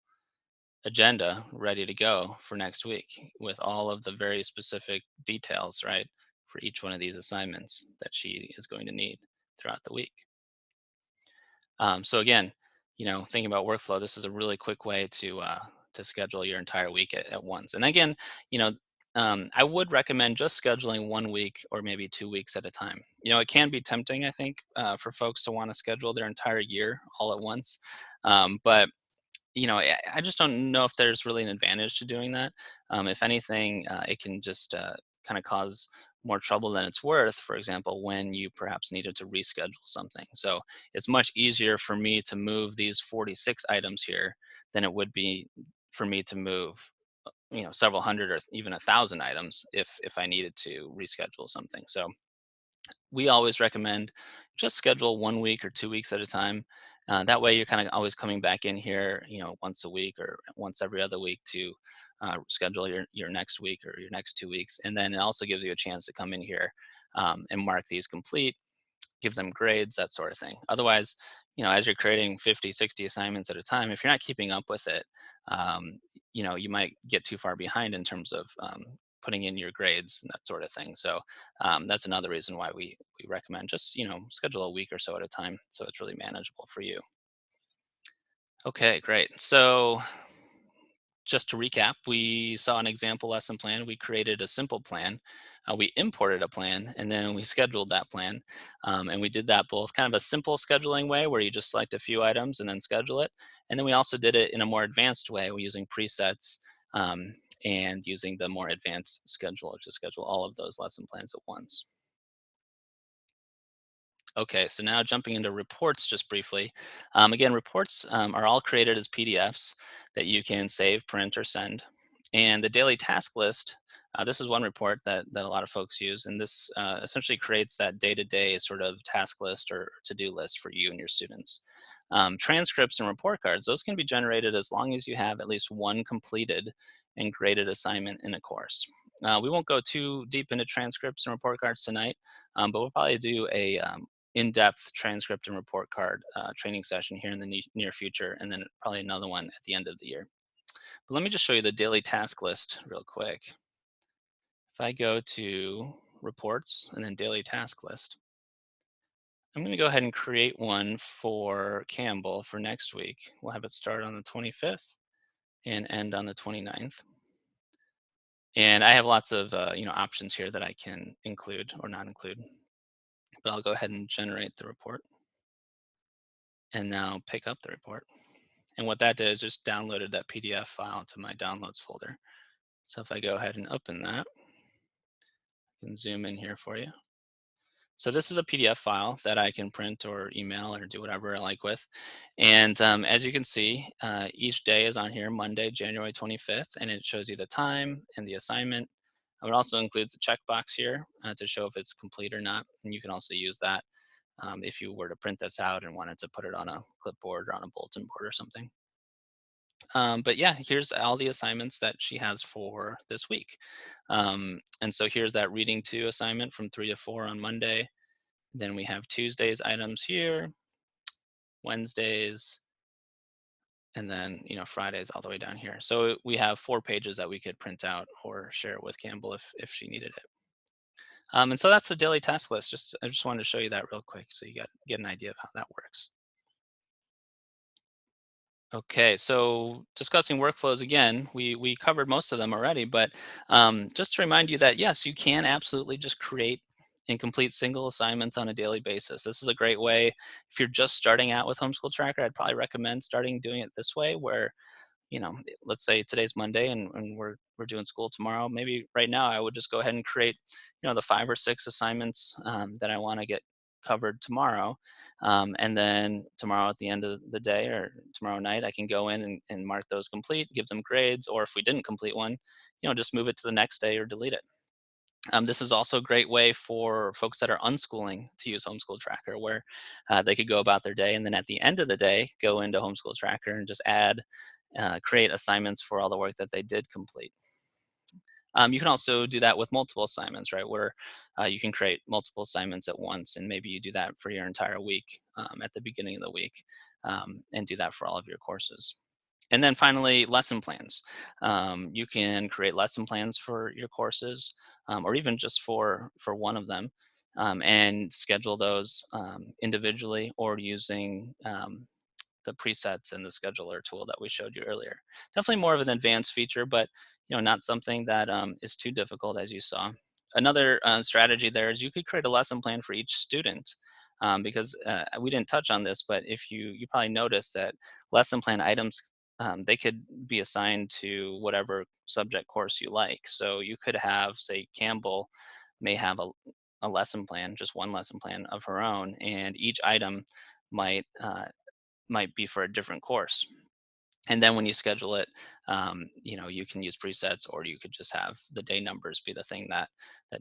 agenda ready to go for next week with all of the very specific details, right, for each one of these assignments that she is going to need throughout the week. So again, thinking about workflow, this is a really quick way to schedule your entire week at once. And again, you know, I would recommend just scheduling 1 week or maybe 2 weeks at a time. It can be tempting, I think, for folks to want to schedule their entire year all at once. But I just don't know if there's really an advantage to doing that. If anything, it can just kind of cause more trouble than it's worth, for example, when you perhaps needed to reschedule something. So it's much easier for me to move these 46 items here than it would be for me to move, several hundred or even 1,000 items if I needed to reschedule something. So we always recommend just schedule 1 week or 2 weeks at a time. That way, you're kind of always coming back in here, once a week or once every other week to schedule your next week or your next 2 weeks. And then it also gives you a chance to come in here and mark these complete, give them grades, that sort of thing. Otherwise, as you're creating 50, 60 assignments at a time, if you're not keeping up with it, you might get too far behind in terms of putting in your grades and that sort of thing. So that's another reason why we recommend just, schedule a week or so at a time so it's really manageable for you. Okay, great. So just to recap, we saw an example lesson plan. We created a simple plan. We imported a plan, and then we scheduled that plan. And we did that both kind of a simple scheduling way where you just select a few items and then schedule it. And then we also did it in a more advanced way using presets and using the more advanced scheduler to schedule all of those lesson plans at once. Okay, so now jumping into reports just briefly. Again, reports are all created as PDFs that you can save, print, or send. And the daily task list, this is one report that a lot of folks use, and this essentially creates that day-to-day sort of task list or to-do list for you and your students. Transcripts and report cards, those can be generated as long as you have at least one completed and graded assignment in a course. We won't go too deep into transcripts and report cards tonight, but we'll probably do a in-depth transcript and report card training session here in the near future, and then probably another one at the end of the year. But let me just show you the daily task list real quick. If I go to reports and then daily task list, I'm going to go ahead and create one for Campbell for next week. We'll have it start on the 25th and end on the 29th. And I have lots of options here that I can include or not include, but I'll go ahead and generate the report and now pick up the report. And what that did is just downloaded that PDF file to my downloads folder. So if I go ahead and open that, I can zoom in here for you. So this is a PDF file that I can print or email or do whatever I like with. And as you can see, each day is on here, Monday, January 25th, and it shows you the time and the assignment. It also includes a checkbox here to show if it's complete or not. And you can also use that if you were to print this out and wanted to put it on a clipboard or on a bulletin board or something. But yeah, here's all the assignments that she has for this week. And so here's that reading two assignment from 3 to 4 on Monday. Then we have Tuesdays items here, Wednesdays, and then Fridays all the way down here. So we have 4 pages that we could print out or share with Campbell if she needed it. And so that's the daily task list. I just wanted to show you that real quick so you get an idea of how that works. Okay, so discussing workflows again, we covered most of them already, but just to remind you that yes, you can absolutely just create and complete single assignments on a daily basis. This is a great way if you're just starting out with Homeschool Tracker. I'd probably recommend starting doing it this way, where let's say today's Monday and we're doing school tomorrow. Maybe right now I would just go ahead and create, the 5 or 6 assignments that I want to get covered tomorrow. And then tomorrow at the end of the day or tomorrow night, I can go in and mark those complete, give them grades, or if we didn't complete one, just move it to the next day or delete it. This is also a great way for folks that are unschooling to use Homeschool Tracker, where they could go about their day and then at the end of the day, go into Homeschool Tracker and just create assignments for all the work that they did complete. You can also do that with multiple assignments, right? Where you can create multiple assignments at once, and maybe you do that for your entire week at the beginning of the week, and do that for all of your courses. And then finally, lesson plans. You can create lesson plans for your courses, or even just for one of them, and schedule those individually or using the presets and the scheduler tool that we showed you earlier. Definitely more of an advanced feature, but not something that is too difficult, as you saw. Another strategy there is you could create a lesson plan for each student. Because we didn't touch on this, but if you probably noticed that lesson plan items, they could be assigned to whatever subject course you like. So you could have, say, Campbell may have a lesson plan, just one lesson plan of her own, and each item might might be for a different course. And then when you schedule it, you can use presets, or you could just have the day numbers be the thing that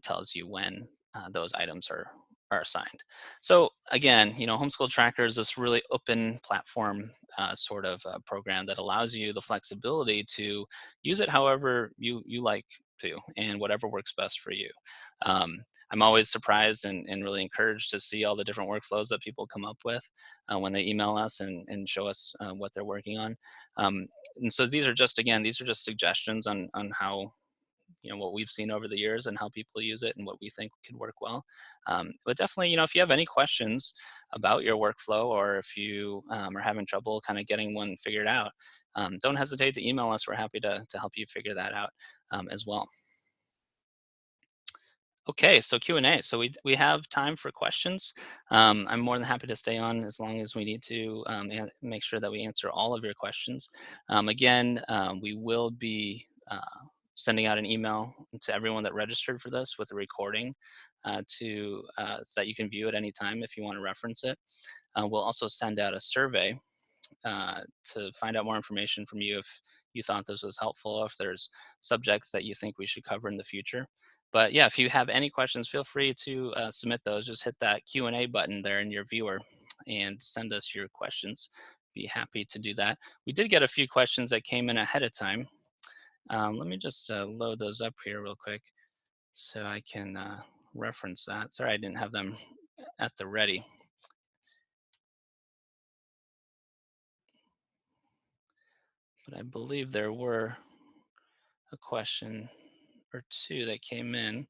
tells you when those items are assigned. So again, Homeschool Tracker is this really open platform sort of program that allows you the flexibility to use it however you like to, and whatever works best for you. Um, I'm always surprised and really encouraged to see all the different workflows that people come up with when they email us and show us what they're working on. Um, and so these are just suggestions on how, what we've seen over the years and how people use it and what we think could work well. But definitely, if you have any questions about your workflow, or if you are having trouble kind of getting one figured out, don't hesitate to email us. We're happy to help you figure that out as well. Okay, so Q&A. So we have time for questions. I'm more than happy to stay on as long as we need to, make sure that we answer all of your questions. Again, we will be sending out an email to everyone that registered for this with a recording so that you can view at any time if you want to reference it. We'll also send out a survey to find out more information from you if you thought this was helpful, if there's subjects that you think we should cover in the future. But yeah, if you have any questions, feel free to submit those. Just hit that Q&A button there in your viewer and send us your questions. Be happy to do that. We did get a few questions that came in ahead of time. Let me just load those up here real quick so I can reference that. Sorry, I didn't have them at the ready. But I believe there were a question or two that came in.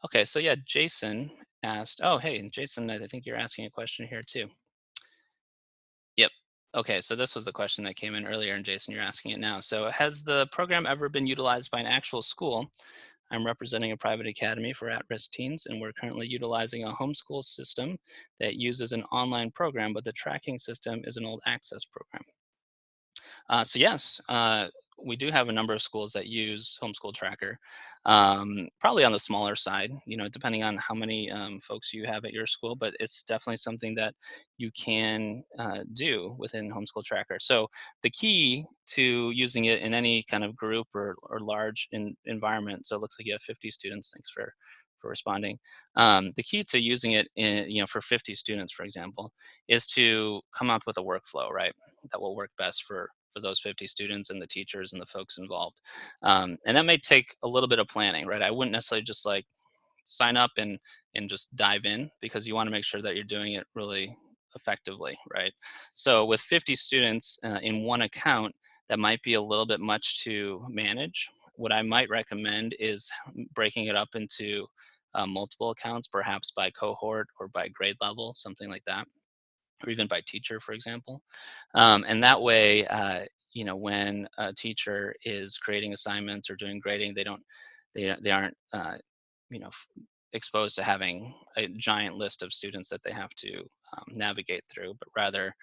Okay, so yeah, Jason asked, oh, hey, and Jason, I think you're asking a question here too. Yep. Okay, so this was the question that came in earlier, and Jason, you're asking it now. So, has the program ever been utilized by an actual school? I'm representing a private academy for at-risk teens, and we're currently utilizing a homeschool system that uses an online program, but the tracking system is an old access program. So yes, we do have a number of schools that use Homeschool Tracker. Probably on the smaller side, depending on how many folks you have at your school, but it's definitely something that you can do within Homeschool Tracker. So the key to using it in any kind of group or large environment. So it looks like you have 50 students. Thanks for responding. The key to using it for 50 students, for example, is to come up with a workflow, right? That will work best for those 50 students and the teachers and the folks involved. And that may take a little bit of planning, right? I wouldn't necessarily just like sign up and just dive in, because you want to make sure that you're doing it really effectively, right? So with 50 students in one account, that might be a little bit much to manage. What I might recommend is breaking it up into multiple accounts, perhaps by cohort or by grade level, something like that, or even by teacher, for example. And that way, when a teacher is creating assignments or doing grading, they aren't, you know, f- exposed to having a giant list of students that they have to navigate through, but rather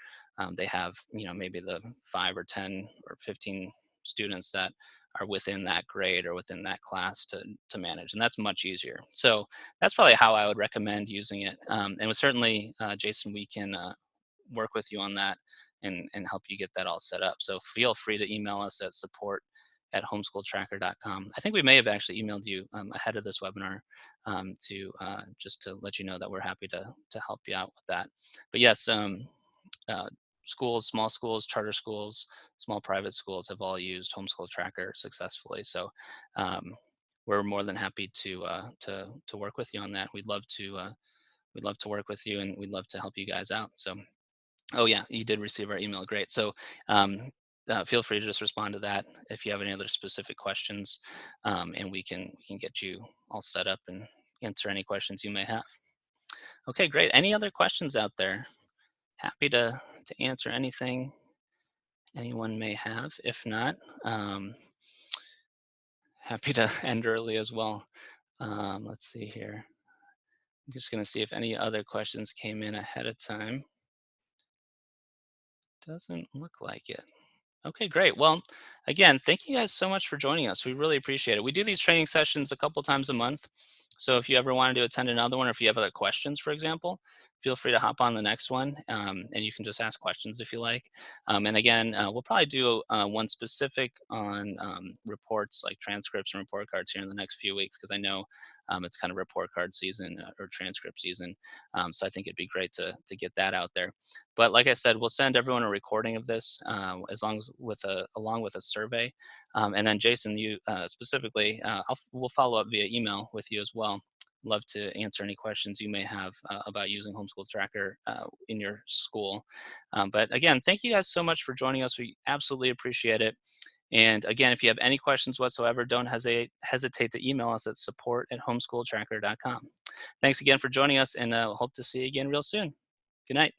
they have, maybe the 5 or 10 or 15 students that are within that grade or within that class to manage, and that's much easier. So that's probably how I would recommend using it. And with certainly, Jason, we can work with you on that and help you get that all set up. So feel free to email us at support@homeschooltracker.com. I think we may have actually emailed you ahead of this webinar to just to let you know that we're happy to help you out with that. But yes, uh, schools, small schools, charter schools, small private schools have all used Homeschool Tracker successfully. So we're more than happy to work with you on that. We'd love to work with you, and we'd love to help you guys out. So, oh yeah, you did receive our email. Great. So feel free to just respond to that if you have any other specific questions, and we can get you all set up and answer any questions you may have. Okay, great. Any other questions out there? Happy to answer anything anyone may have. If not, happy to end early as well. Let's see here. I'm just going to see if any other questions came in ahead of time. Doesn't look like it. Okay, great. Well, again, thank you guys so much for joining us. We really appreciate it. We do these training sessions a couple times a month. So if you ever wanted to attend another one, or if you have other questions, for example, feel free to hop on the next one, and you can just ask questions if you like. And again, we'll probably do one specific on reports, like transcripts and report cards, here in the next few weeks, because I know it's kind of report card season, or transcript season. So I think it'd be great to get that out there. But like I said, we'll send everyone a recording of this, as long as along with a survey. And then Jason, you specifically, we'll follow up via email with you as well. Love to answer any questions you may have about using Homeschool Tracker in your school. But again, thank you guys so much for joining us. We absolutely appreciate it. And again, if you have any questions whatsoever, don't hesitate to email us at support@homeschooltracker.com. Thanks again for joining us, and hope to see you again real soon. Good night.